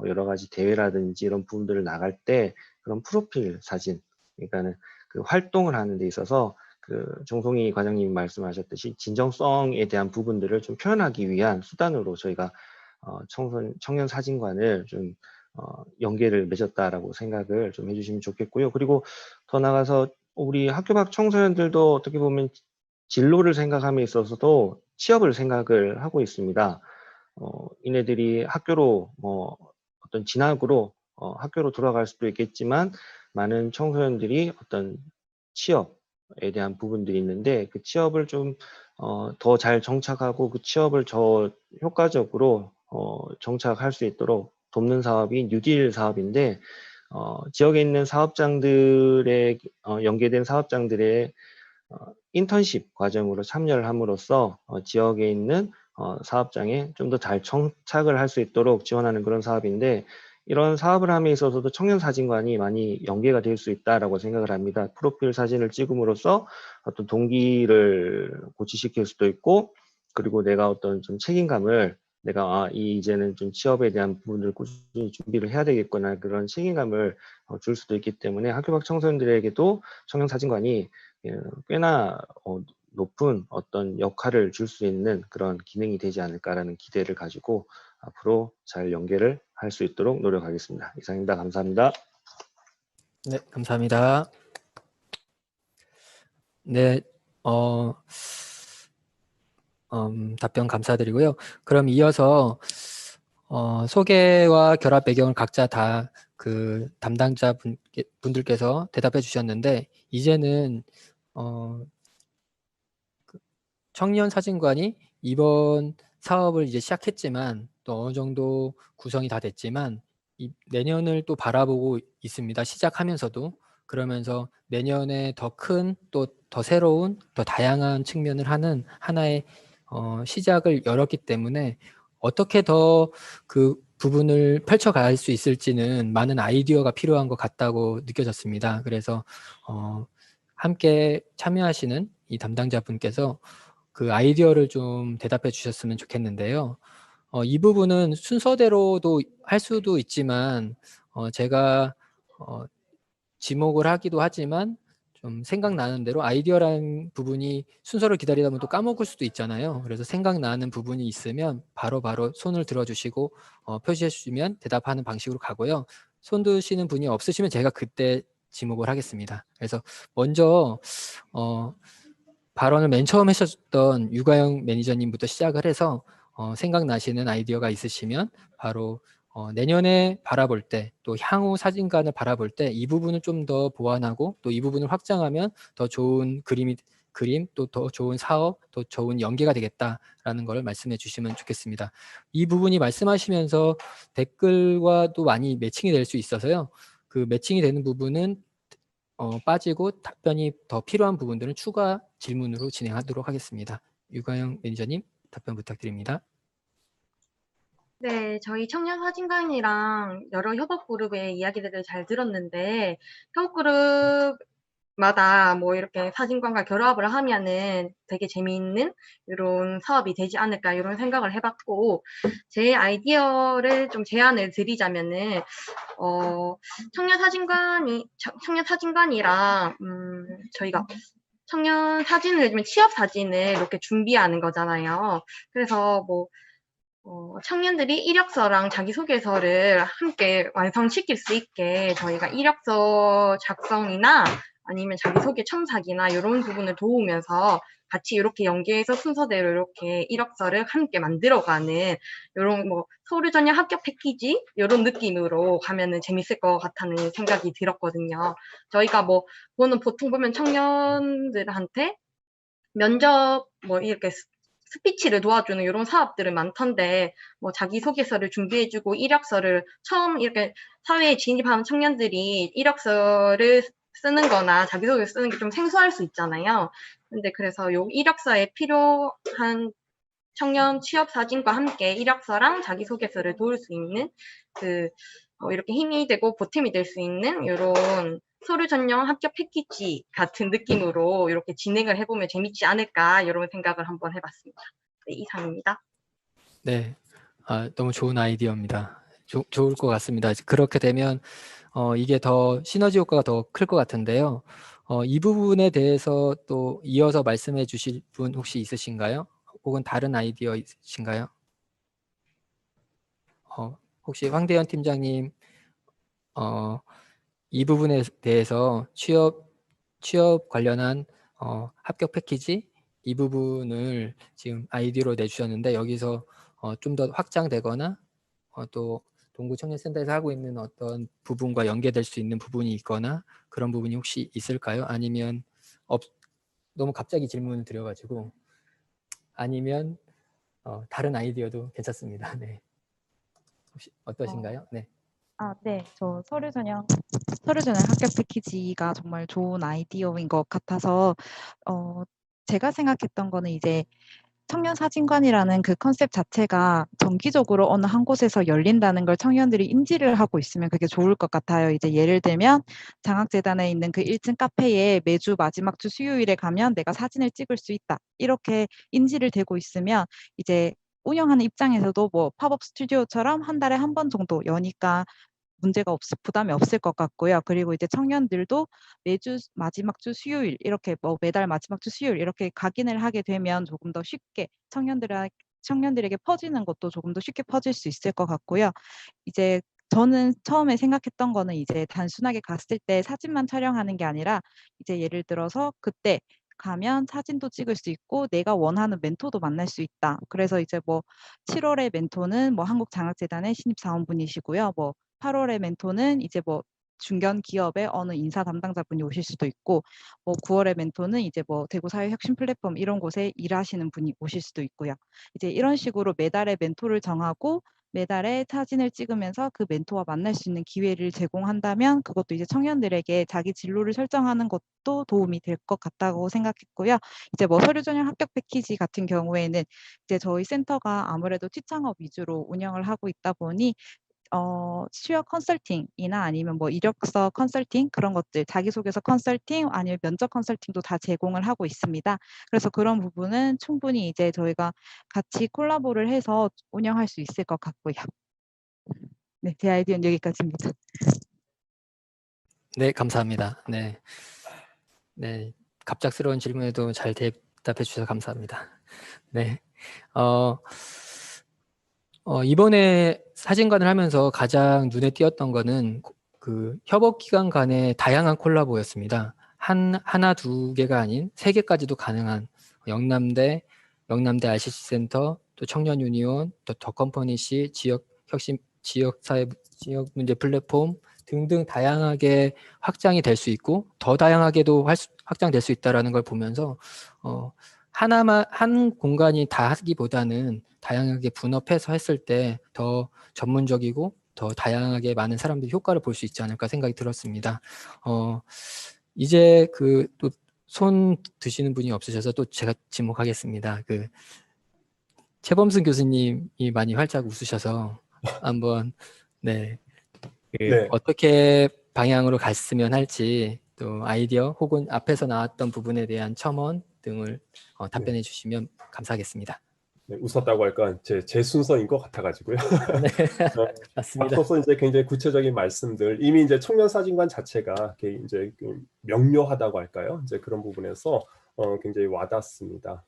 F: 여러 가지 대회라든지 이런 부분들을 나갈 때 그런 프로필 사진, 그러니까는 그 활동을 하는 데 있어서 그 정송희 과장님이 말씀하셨듯이 진정성에 대한 부분들을 좀 표현하기 위한 수단으로 저희가 청년 사진관을 좀 연계를 맺었다라고 생각을 좀 해주시면 좋겠고요. 그리고 더 나아가서 우리 학교 밖 청소년들도 어떻게 보면 진로를 생각함에 있어서도 취업을 생각을 하고 있습니다. 이네들이 학교로 어떤 진학으로 학교로 돌아갈 수도 있겠지만, 많은 청소년들이 어떤 취업에 대한 부분들이 있는데, 그 취업을 좀 더 잘 정착하고 그 취업을 더 효과적으로 정착할 수 있도록 돕는 사업이 뉴딜 사업인데, 지역에 있는 사업장들의 연계된 사업장들의 인턴십 과정으로 참여를 함으로써 지역에 있는 사업장에 좀 더 잘 정착을 할 수 있도록 지원하는 그런 사업인데, 이런 사업을 함에 있어서도 청년 사진관이 많이 연계가 될 수 있다라고 생각을 합니다. 프로필 사진을 찍음으로써 어떤 동기를 고취시킬 수도 있고, 그리고 내가 어떤 좀 책임감을, 내가 이제는 좀 취업에 대한 부분을 꾸준히 준비를 해야 되겠구나, 그런 책임감을 줄 수도 있기 때문에 학교 밖 청소년들에게도 청년 사진관이 꽤나 높은 어떤 역할을 줄 수 있는 그런 기능이 되지 않을까라는 기대를 가지고 앞으로 잘 연계를 할 수 있도록 노력하겠습니다. 이상입니다. 감사합니다.
A: 네, 감사합니다. 네, 답변 감사드리고요. 그럼 이어서 소개와 결합 배경을 각자 다 그 담당자 분들께서 대답해 주셨는데, 이제는 청년 사진관이 이번 사업을 이제 시작했지만, 또 어느 정도 구성이 다 됐지만 내년을 또 바라보고 있습니다. 시작하면서도. 그러면서 내년에 더 큰, 또 더 새로운, 더 다양한 측면을 하는 하나의 시작을 열었기 때문에 어떻게 더 그 부분을 펼쳐갈 수 있을지는 많은 아이디어가 필요한 것 같다고 느껴졌습니다. 그래서 함께 참여하시는 이 담당자분께서 그 아이디어를 좀 대답해 주셨으면 좋겠는데요. 이 부분은 순서대로도 할 수도 있지만 제가 지목을 하기도 하지만 좀 생각나는 대로, 아이디어라는 부분이 순서를 기다리다 보면 또 까먹을 수도 있잖아요. 그래서 생각나는 부분이 있으면 바로바로 손을 들어주시고 표시해 주시면 대답하는 방식으로 가고요. 손 드시는 분이 없으시면 제가 그때 지목을 하겠습니다. 그래서 먼저 발언을 맨 처음 하셨던 유가영 매니저님부터 시작을 해서 생각나시는 아이디어가 있으시면 바로 내년에 바라볼 때, 또 향후 사진관을 바라볼 때 이 부분을 좀 더 보완하고 또 이 부분을 확장하면 더 좋은 그림이 그림, 또 더 좋은 사업, 또 좋은 연계가 되겠다라는 걸 말씀해 주시면 좋겠습니다. 이 부분이 말씀하시면서 댓글과도 많이 매칭이 될 수 있어서요. 그 매칭이 되는 부분은 빠지고 답변이 더 필요한 부분들은 추가 질문으로 진행하도록 하겠습니다. 유가영 매니저님 답변 부탁드립니다.
C: 네, 저희 청년 사진관이랑 여러 협업 그룹의 이야기들을 잘 들었는데, 협업 그룹마다 뭐 이렇게 사진관과 결합을 하면은 되게 재미있는 이런 사업이 되지 않을까 이런 생각을 해봤고, 제 아이디어를 좀 제안을 드리자면은, 청년 사진관이랑, 저희가 청년 사진을 요즘에 취업 사진을 이렇게 준비하는 거잖아요. 그래서 뭐, 청년들이 이력서랑 자기소개서를 함께 완성시킬 수 있게 저희가 이력서 작성이나 아니면 자기소개 첨삭이나 이런 부분을 도우면서 같이 이렇게 연계해서 순서대로 이렇게 이력서를 함께 만들어가는 이런 뭐 서류 전형 합격 패키지 이런 느낌으로 가면은 재밌을 것 같다는 생각이 들었거든요. 저희가 뭐 보통 보면 청년들한테 면접 뭐 이렇게 스피치를 도와주는 이런 사업들은 많던데 뭐 자기소개서를 준비해주고 이력서를 처음 이렇게 사회에 진입하는 청년들이 이력서를 쓰는 거나 자기소개 쓰는 게 좀 생소할 수 있잖아요. 근데 그래서 요 이력서에 필요한 청년 취업 사진과 함께 이력서랑 자기소개서를 도울 수 있는 이렇게 힘이 되고 보탬이 될 수 있는 이런 서류 전형 합격 패키지 같은 느낌으로 이렇게 진행을 해보면 재밌지 않을까 이런 생각을 한번 해봤습니다. 네, 이상입니다.
A: 네, 너무 좋은 아이디어입니다. 좋을 것 같습니다. 그렇게 되면 이게 더 시너지 효과가 더 클 것 같은데요. 이 부분에 대해서 또 이어서 말씀해 주실 분 혹시 있으신가요? 혹은 다른 아이디어 있으신가요? 혹시 황대현 팀장님 이 부분에 대해서 취업 관련한 합격 패키지 이 부분을 지금 아이디어로 내주셨는데 여기서 좀 더 확장되거나 또 동구 청년센터에서 하고 있는 어떤 부분과 연계될 수 있는 부분이 있거나 그런 부분이 혹시 있을까요? 아니면 너무 갑자기 질문을 드려가지고 아니면 다른 아이디어도 괜찮습니다. 네. 혹시 어떠신가요? 네.
D: 네. 저 서류 전형 합격 패키지가 정말 좋은 아이디어인 것 같아서 제가 생각했던 거는 이제 청년 사진관이라는 그 컨셉 자체가 정기적으로 어느 한 곳에서 열린다는 걸 청년들이 인지를 하고 있으면 그게 좋을 것 같아요. 이제 예를 들면 장학재단에 있는 그 1층 카페에 매주 마지막 주 수요일에 가면 내가 사진을 찍을 수 있다. 이렇게 인지를 되고 있으면 이제 운영하는 입장에서도 뭐 팝업 스튜디오처럼 한 달에 한 번 정도 여니까 부담이 없을 것 같고요. 그리고 이제 청년들도 매주 마지막 주 수요일 이렇게 뭐 매달 마지막 주 수요일 이렇게 각인을 하게 되면 조금 더 쉽게 청년들에게 퍼지는 것도 조금 더 쉽게 퍼질 수 있을 것 같고요. 이제 저는 처음에 생각했던 거는 이제 단순하게 갔을 때 사진만 촬영하는 게 아니라 이제 예를 들어서 그때 가면 사진도 찍을 수 있고 내가 원하는 멘토도 만날 수 있다. 그래서 이제 뭐 7월의 멘토는 뭐 한국장학재단의 신입사원분이시고요. 뭐 8월의 멘토는 이제 뭐 중견 기업의 어느 인사 담당자분이 오실 수도 있고 뭐 9월의 멘토는 이제 뭐 대구 사회혁신 플랫폼 이런 곳에 일하시는 분이 오실 수도 있고요. 이제 이런 식으로 매달의 멘토를 정하고 매달에 사진을 찍으면서 그 멘토와 만날 수 있는 기회를 제공한다면 그것도 이제 청년들에게 자기 진로를 설정하는 것도 도움이 될 것 같다고 생각했고요. 이제 뭐 서류 전형 합격 패키지 같은 경우에는 이제 저희 센터가 아무래도 취창업 위주로 운영을 하고 있다 보니 취업 컨설팅이나 아니면 뭐 이력서 컨설팅 그런 것들, 자기소개서 컨설팅 아니면 면접 컨설팅도 다 제공을 하고 있습니다. 그래서 그런 부분은 충분히 이제 저희가 같이 콜라보를 해서 운영할 수 있을 것 같고요. 네, 제 아이디어는 여기까지입니다.
A: 네, 감사합니다. 네. 네. 갑작스러운 질문에도 잘 대답해 주셔서 감사합니다. 네. 이번에 사진관을 하면서 가장 눈에 띄었던 거는 그 협업기관 간의 다양한 콜라보였습니다. 하나, 두 개가 아닌 세 개까지도 가능한 영남대 RCC센터, 또 청년유니온, 또 더컴퍼니시 지역문제 플랫폼 등등 다양하게 확장이 될 수 있고 더 다양하게도 확장될 수 있다는 걸 보면서 하나만 한 공간이 다 하기보다는 다양하게 분업해서 했을 때 더 전문적이고 더 다양하게 많은 사람들이 효과를 볼 수 있지 않을까 생각이 들었습니다. 이제 또 손 드시는 분이 없으셔서 또 제가 지목하겠습니다. 최범순 교수님이 많이 활짝 웃으셔서 한번 네,
E: 네.
A: 어떻게 방향으로 갔으면 할지 또 아이디어 혹은 앞에서 나왔던 부분에 대한 첨언 등을 답변해 주시면 감사하겠습니다.
E: 네, 웃었다고 할까 제 순서인 것 같아가지고요.
A: 네, 맞습니다.
E: 앞서서 이제 굉장히 구체적인 말씀들 이미 이제 청년 사진관 자체가 이제 명료하다고 할까요? 이제 그런 부분에서 굉장히 와닿습니다.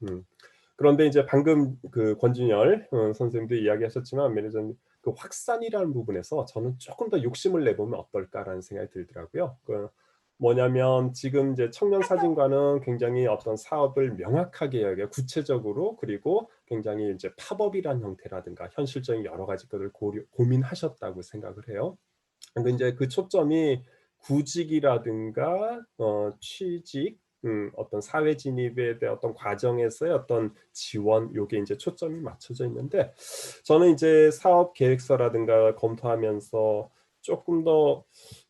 E: 그런데 이제 방금 권준열 선생님도 이야기하셨지만 매니저님 확산이라는 부분에서 저는 조금 더 욕심을 내보면 어떨까라는 생각이 들더라고요. 뭐냐면 지금 이제 청년 사진관은 굉장히 어떤 사업을 명확하게 구체적으로 그리고 굉장히 이제 팝업이라는 형태라든가 현실적인 여러 가지 것을 고민하셨다고 생각을 해요. 근데 이제 그 초점이 구직이라든가 취직 어떤 사회 진입에 대한 어떤 과정에서의 어떤 지원 요게 이제 초점이 맞춰져 있는데 저는 이제 사업 계획서라든가 검토하면서 조금 더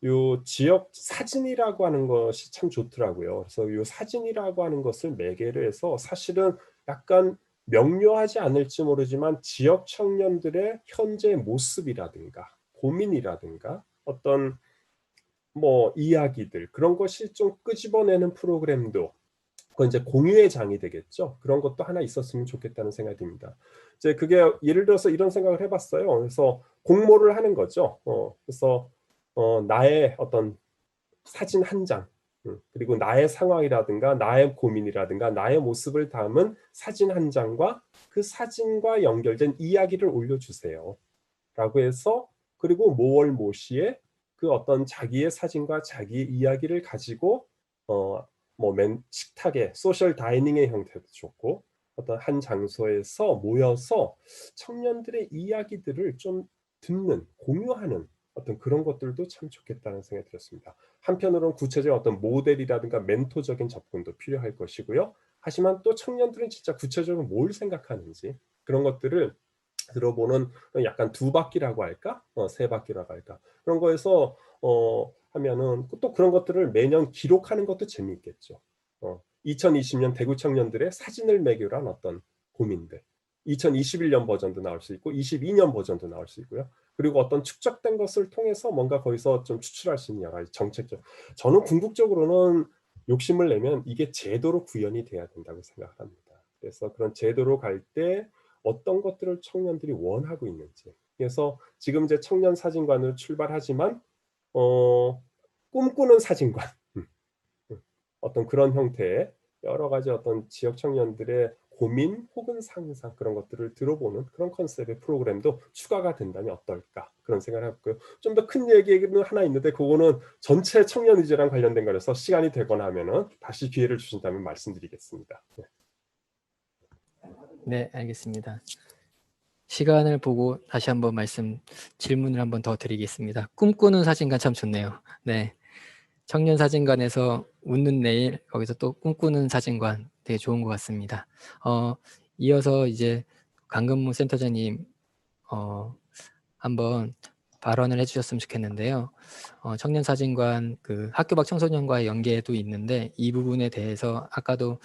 E: 요 지역 사진이라고 하는 것이 참 좋더라고요. 그래서 요 사진이라고 하는 것을 매개로 해서 사실은 약간 명료하지 않을지 모르지만 지역 청년들의 현재 모습이라든가 고민이라든가 어떤 뭐 이야기들 그런 것이 좀 끄집어내는 프로그램도 그건 이제 공유의 장이 되겠죠. 그런 것도 하나 있었으면 좋겠다는 생각이 듭니다. 이제 그게 예를 들어서 이런 생각을 해봤어요. 그래서 공모를 하는 거죠. 그래서 나의 어떤 사진 한 장, 그리고 나의 상황이라든가 나의 고민이라든가 나의 모습을 담은 사진 한 장과 그 사진과 연결된 이야기를 올려주세요. 라고 해서 그리고 모월 모시에 그 어떤 자기의 사진과 자기의 이야기를 가지고 식탁에 소셜 다이닝의 형태도 좋고 어떤 한 장소에서 모여서 청년들의 이야기들을 좀 듣는 공유하는 어떤 그런 것들도 참 좋겠다는 생각이 들었습니다. 한편으로는 구체적인 어떤 모델이라든가 멘토적인 접근도 필요할 것이고요. 하지만 또 청년들은 진짜 구체적으로 뭘 생각하는지 그런 것들을 들어보는 약간 두 바퀴라고 할까? 세 바퀴라고 할까? 그런 거에서 하면은 또 그런 것들을 매년 기록하는 것도 재미있겠죠. 2020년 대구 청년들의 사진을 매개로 한 어떤 고민들. 2021년 버전도 나올 수 있고 22년 버전도 나올 수 있고요. 그리고 어떤 축적된 것을 통해서 뭔가 거기서 좀 추출할 수 있는 여러 가지 정책적. 저는 궁극적으로는 욕심을 내면 이게 제도로 구현이 돼야 된다고 생각합니다. 그래서 그런 제도로 갈 때 어떤 것들을 청년들이 원하고 있는지. 그래서 지금 이제 청년 사진관으로 출발하지만 꿈꾸는 사진관 어떤 그런 형태의 여러 가지 어떤 지역 청년들의 고민 혹은 상상 그런 것들을 들어보는 그런 컨셉의 프로그램도 추가가 된다면 어떨까 그런 생각을 해봤고요. 좀 더 큰 얘기는 하나 있는데 그거는 전체 청년 의제랑 관련된 거라서 시간이 되거나 하면은 다시 기회를 주신다면 말씀드리겠습니다.
A: 네, 알겠습니다. 시간을 보고 다시 한번 질문을 한번 더 드리겠습니다. 꿈꾸는 사진관 참 좋네요. 네, 청년 사진관에서 웃는 내일, 거기서 또 꿈꾸는 사진관 되게 좋은 것 같습니다. 이어서 이제 강근무 센터장님 한번 발언을 해주셨으면 좋겠는데요. 청년 사진관 학교 밖 청소년과의 연계도 있는데 이 부분에 대해서 아까도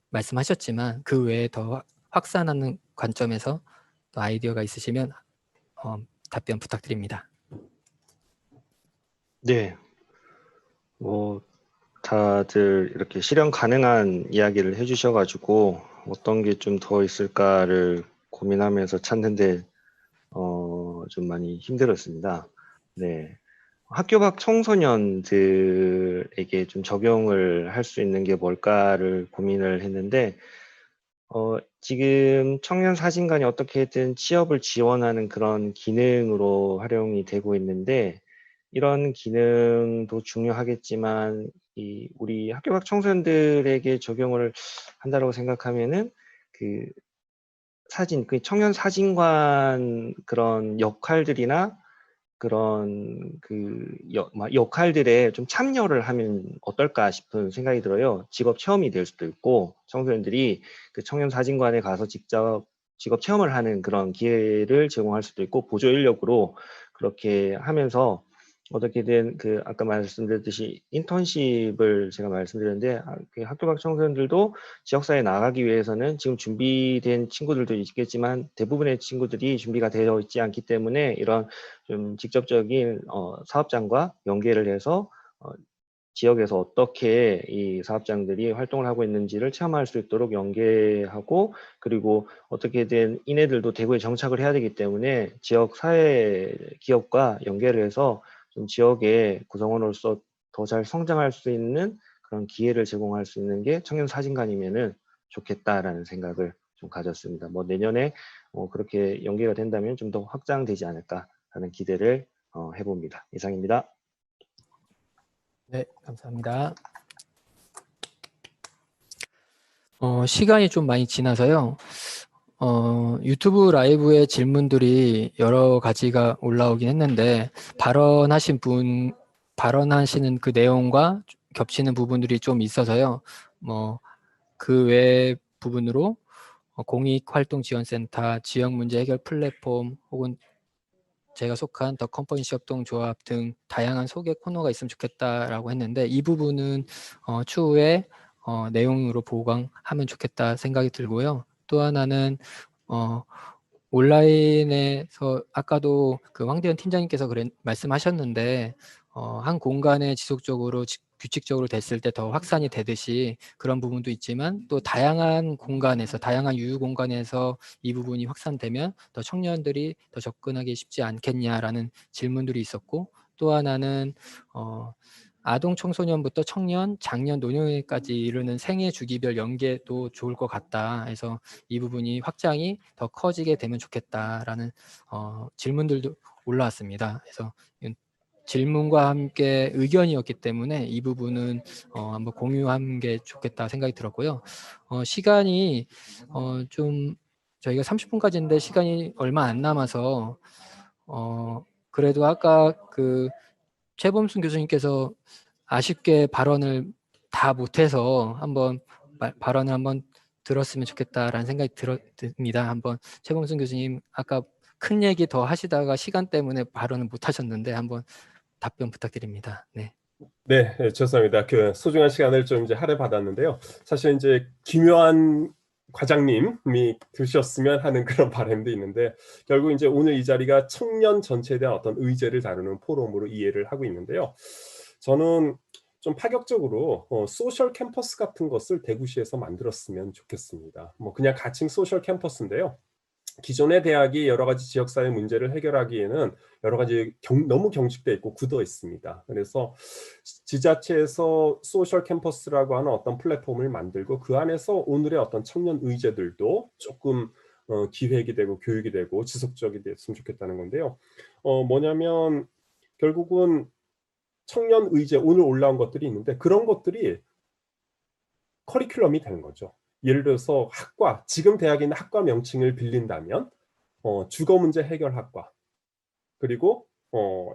A: 말씀하셨지만 그 외에 더 확산하는 관점에서 또 아이디어가 있으시면 답변 부탁드립니다.
F: 네, 다들 이렇게 실현 가능한 이야기를 해주셔가지고 어떤 게 좀 더 있을까를 고민하면서 찾는데 좀 많이 힘들었습니다. 네, 학교 밖 청소년들에게 좀 적용을 할 수 있는 게 뭘까를 고민을 했는데 지금 청년 사진관이 어떻게든 취업을 지원하는 그런 기능으로 활용이 되고 있는데 이런 기능도 중요하겠지만 우리 학교 밖 청소년들에게 적용을 한다고 생각하면은 그 청년 사진관 그런 역할들이나 그런 역할들에 좀 참여를 하면 어떨까 싶은 생각이 들어요. 직업 체험이 될 수도 있고 청소년들이 그 청년 사진관에 가서 직접 직업 체험을 하는 그런 기회를 제공할 수도 있고 보조 인력으로 그렇게 하면서 어떻게든 그 아까 말씀드렸듯이 인턴십을 제가 말씀드렸는데 그 학교 밖 청소년들도 지역사회에 나가기 위해서는 지금 준비된 친구들도 있겠지만 대부분의 친구들이 준비가 되어 있지 않기 때문에 이런 좀 직접적인 사업장과 연계를 해서 지역에서 어떻게 이 사업장들이 활동을 하고 있는지를 체험할 수 있도록 연계하고 그리고 어떻게든 이네들도 대구에 정착을 해야 되기 때문에 지역 사회 기업과 연계를 해서 좀 지역의 구성원으로서 더 잘 성장할 수 있는 그런 기회를 제공할 수 있는 게 청년 사진관이면은 좋겠다라는 생각을 좀 가졌습니다. 뭐 내년에 그렇게 연계가 된다면 좀 더 확장되지 않을까 하는 기대를 해봅니다. 이상입니다.
A: 네, 감사합니다. 시간이 좀 많이 지나서요. 유튜브 라이브에 질문들이 여러 가지가 올라오긴 했는데 발언하시는 그 내용과 겹치는 부분들이 좀 있어서요. 그 외 부분으로 공익활동지원센터, 지역문제 해결 플랫폼 혹은 제가 속한 더 컴퍼니시 협동조합 등 다양한 소개 코너가 있으면 좋겠다라고 했는데 이 부분은 추후에 내용으로 보강하면 좋겠다 생각이 들고요. 또 하나는 온라인에서 아까도 그 황대현 팀장님께서 말씀하셨는데 한 공간에 지속적으로 규칙적으로 됐을 때 더 확산이 되듯이 그런 부분도 있지만 또 다양한 공간에서 다양한 유휴 공간에서 이 부분이 확산되면 더 청년들이 더 접근하기 쉽지 않겠냐라는 질문들이 있었고 또 하나는 아동 청소년부터 청년, 장년, 노년까지 이르는 생애 주기별 연계도 좋을 것 같다 해서 이 부분이 확장이 더 커지게 되면 좋겠다라는 질문들도 올라왔습니다. 그래서 질문과 함께 의견이었기 때문에 이 부분은 한번 공유한 게 좋겠다 생각이 들었고요. 시간이 좀 저희가 30분까지인데 시간이 얼마 안 남아서 그래도 아까 그 최범순 교수님께서 아쉽게 발언을 다 못해서 한번 발언을 한번 들었으면 좋겠다라는 생각이 듭니다. 한번 최범순 교수님 아까 큰 얘기 더 하시다가 시간 때문에 발언을 못 하셨는데 한번 답변 부탁드립니다. 네.
E: 네, 죄송합니다. 그 소중한 시간을 좀 이제 할애받았는데요. 사실 이제 김요한 과장님이 드셨으면 하는 그런 바람도 있는데 결국 이제 오늘 이 자리가 청년 전체에 대한 어떤 의제를 다루는 포럼으로 이해를 하고 있는데요. 저는 좀 파격적으로 소셜 캠퍼스 같은 것을 대구시에서 만들었으면 좋겠습니다. 뭐 그냥 가칭 소셜 캠퍼스인데요. 기존의 대학이 여러 가지 지역사회 문제를 해결하기에는 여러 가지 너무 경직돼 있고 굳어 있습니다. 그래서 지자체에서 소셜 캠퍼스라고 하는 어떤 플랫폼을 만들고 그 안에서 오늘의 어떤 청년 의제들도 조금 기획이 되고 교육이 되고 지속적이 됐으면 좋겠다는 건데요. 뭐냐면 결국은 청년 의제 오늘 올라온 것들이 있는데 그런 것들이 커리큘럼이 되는 거죠. 예를 들어서 학과, 지금 대학에 있는 학과 명칭을 빌린다면 주거 문제 해결학과, 그리고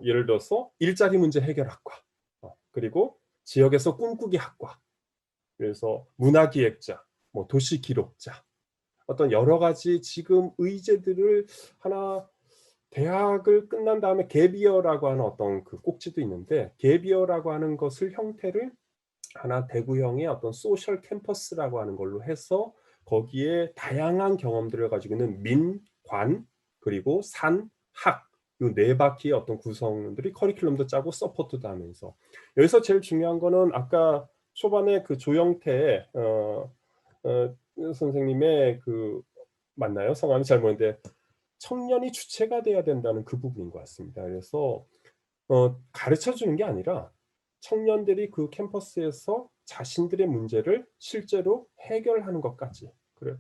E: 예를 들어서 일자리 문제 해결학과, 그리고 지역에서 꿈꾸기 학과, 그래서 문화기획자, 뭐 도시기록자, 어떤 여러 가지 지금 의제들을 하나 대학을 끝난 다음에 갭이어라고 하는 어떤 그 꼭지도 있는데 갭이어라고 하는 것을 형태를 하나 대구형의 어떤 소셜 캠퍼스라고 하는 걸로 해서 거기에 다양한 경험들을 가지고 있는 민, 관, 그리고 산, 학 이 네 바퀴의 어떤 구성들이 커리큘럼도 짜고 서포트도 하면서 여기서 제일 중요한 거는 아까 초반에 그 조영태 선생님의 그 맞나요? 성함이 잘 모르는데 청년이 주체가 돼야 된다는 그 부분인 것 같습니다. 그래서 가르쳐 주는 게 아니라 청년들이 그 캠퍼스에서 자신들의 문제를 실제로 해결하는 것까지. 그래.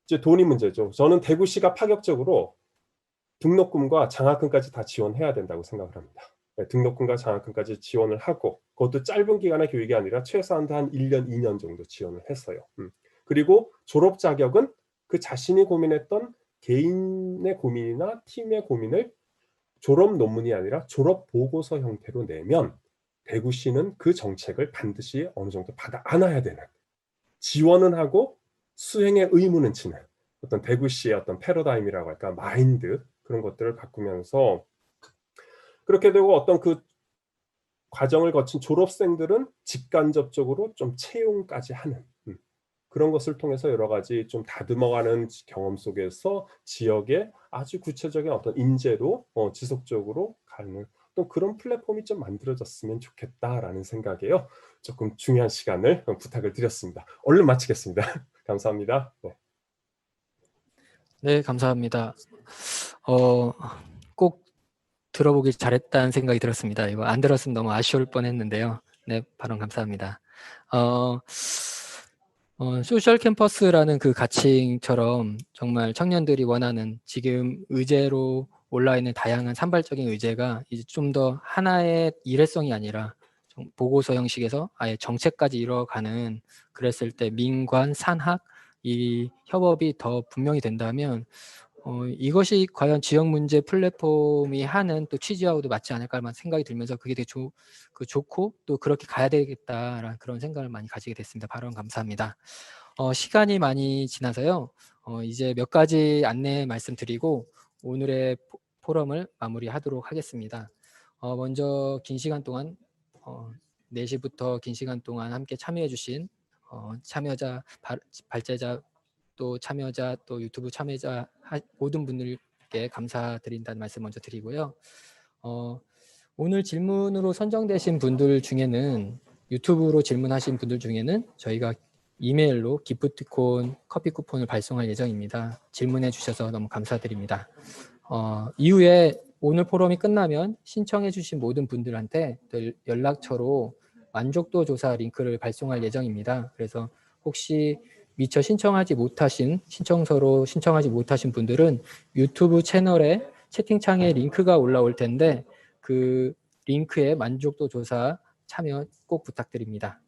E: 이제 돈이 문제죠. 저는 대구시가 파격적으로 등록금과 장학금까지 다 지원해야 된다고 생각을 합니다. 네, 등록금과 장학금까지 지원을 하고 그것도 짧은 기간의 교육이 아니라 최소한 한 1년, 2년 정도 지원을 했어요. 그리고 졸업 자격은 그 자신이 고민했던 개인의 고민이나 팀의 고민을 졸업 논문이 아니라 졸업 보고서 형태로 내면 대구시는 그 정책을 반드시 어느 정도 받아 안아야 되는, 지원은 하고 수행의 의무는 지는 어떤 대구시의 어떤 패러다임이라고 할까, 마인드, 그런 것들을 바꾸면서 그렇게 되고 어떤 그 과정을 거친 졸업생들은 직간접적으로 좀 채용까지 하는 그런 것을 통해서 여러 가지 좀 다듬어가는 경험 속에서 지역의 아주 구체적인 어떤 인재로 지속적으로 가는 또 그런 플랫폼이 좀 만들어졌으면 좋겠다라는 생각에요. 조금 중요한 시간을 부탁을 드렸습니다. 얼른 마치겠습니다. 감사합니다. 네.
A: 네, 감사합니다. 꼭 들어보길 잘했다는 생각이 들었습니다. 이거 안 들었으면 너무 아쉬울 뻔했는데요. 네, 발언 감사합니다. 소셜 캠퍼스라는 그 가칭처럼 정말 청년들이 원하는 지금 의제로 올라있는 다양한 산발적인 의제가 이제 좀 더 하나의 일회성이 아니라 보고서 형식에서 아예 정책까지 이뤄가는, 그랬을 때 민관, 산학 이 협업이 더 분명히 된다면 이것이 과연 지역 문제 플랫폼이 하는 또 취지하고도 맞지 않을까라는 생각이 들면서 그게 되게 좋고 또 그렇게 가야 되겠다라는 그런 생각을 많이 가지게 됐습니다. 발언 감사합니다. 시간이 많이 지나서요. 이제 몇 가지 안내 말씀드리고 오늘의 포럼을 마무리하도록 하겠습니다. 먼저 긴 시간 동안 4시부터 긴 시간 동안 함께 참여해 주신 참여자, 발제자, 또 참여자, 또 유튜브 참여자 모든 분들께 감사드린다는 말씀 먼저 드리고요. 오늘 질문으로 선정되신 분들 중에는, 유튜브로 질문하신 분들 중에는 저희가 이메일로 기프티콘 커피 쿠폰을 발송할 예정입니다. 질문해 주셔서 너무 감사드립니다. 이후에 오늘 포럼이 끝나면 신청해 주신 모든 분들한테 연락처로 만족도 조사 링크를 발송할 예정입니다. 그래서 혹시 미처 신청서로 신청하지 못하신 분들은 유튜브 채널에 채팅창에 링크가 올라올 텐데 그 링크에 만족도 조사 참여 꼭 부탁드립니다.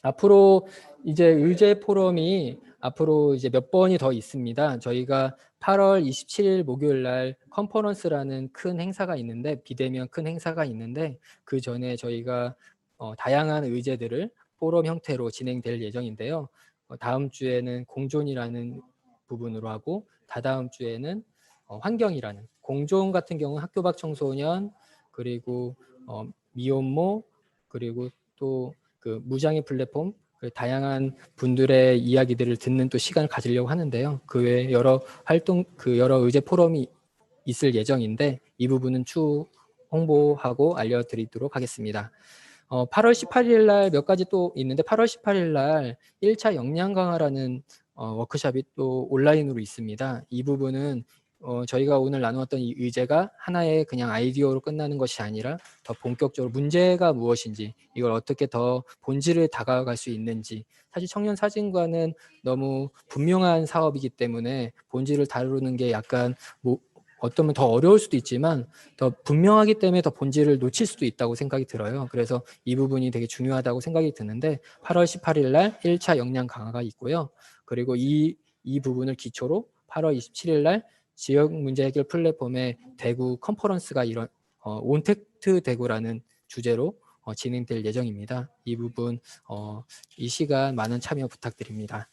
A: 앞으로 이제 의제 포럼이 앞으로 이제 몇 번이 더 있습니다. 저희가 8월 27일 목요일 날 컨퍼런스라는 큰 행사가 있는데, 비대면 큰 행사가 있는데 그 전에 저희가 다양한 의제들을 포럼 형태로 진행될 예정인데요. 다음 주에는 공존이라는 부분으로 하고 다다음 주에는 환경이라는, 공존 같은 경우는 학교 밖 청소년, 그리고 미혼모, 그리고 또 그 무장애 플랫폼, 그 다양한 분들의 이야기들을 듣는 또 시간을 가지려고 하는데요. 그 외에 여러 의제 포럼이 있을 예정인데 이 부분은 추후 홍보하고 알려드리도록 하겠습니다. 8월 18일 날 몇 가지 또 있는데, 8월 18일 날 1차 역량 강화라는 워크숍이 또 온라인으로 있습니다. 이 부분은 저희가 오늘 나누었던 이 의제가 하나의 그냥 아이디어로 끝나는 것이 아니라 더 본격적으로 문제가 무엇인지, 이걸 어떻게 더 본질을 다가갈 수 있는지, 사실 청년 사진관은 너무 분명한 사업이기 때문에 본질을 다루는 게 약간 어쩌면 더 어려울 수도 있지만 더 분명하기 때문에 더 본질을 놓칠 수도 있다고 생각이 들어요. 그래서 이 부분이 되게 중요하다고 생각이 드는데 8월 18일 날 1차 역량 강화가 있고요. 그리고 이 부분을 기초로 8월 27일 날 지역 문제 해결 플랫폼의 대구 컨퍼런스가 온택트 대구라는 주제로 진행될 예정입니다. 이 부분 이 시간 많은 참여 부탁드립니다.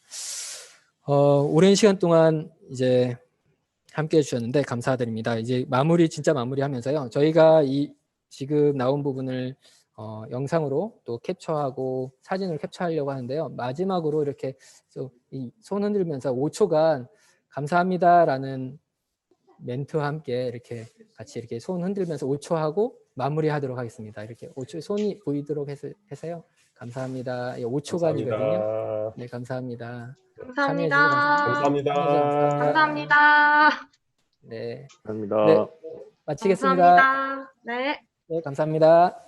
A: 오랜 시간 동안 이제 함께 해주셨는데 감사드립니다. 이제 진짜 마무리하면서요. 저희가 이 지금 나온 부분을 영상으로 또 캡처하고 사진을 캡처하려고 하는데요. 마지막으로 이렇게 손 흔들면서 5초간 감사합니다라는 멘트와 함께 이렇게 같이 이렇게 손 흔들면서 5초 하고 마무리하도록 하겠습니다. 이렇게 5초 손이 보이도록 해서요. 감사합니다. 5초간이거든요. 네, 감사합니다. 참여해 주셔서
C: 감사합니다.
E: 감사합니다.
C: 감사합니다.
A: 네.
F: 감사합니다.
A: 네, 마치겠습니다.
C: 감사합니다. 네.
A: 네, 감사합니다.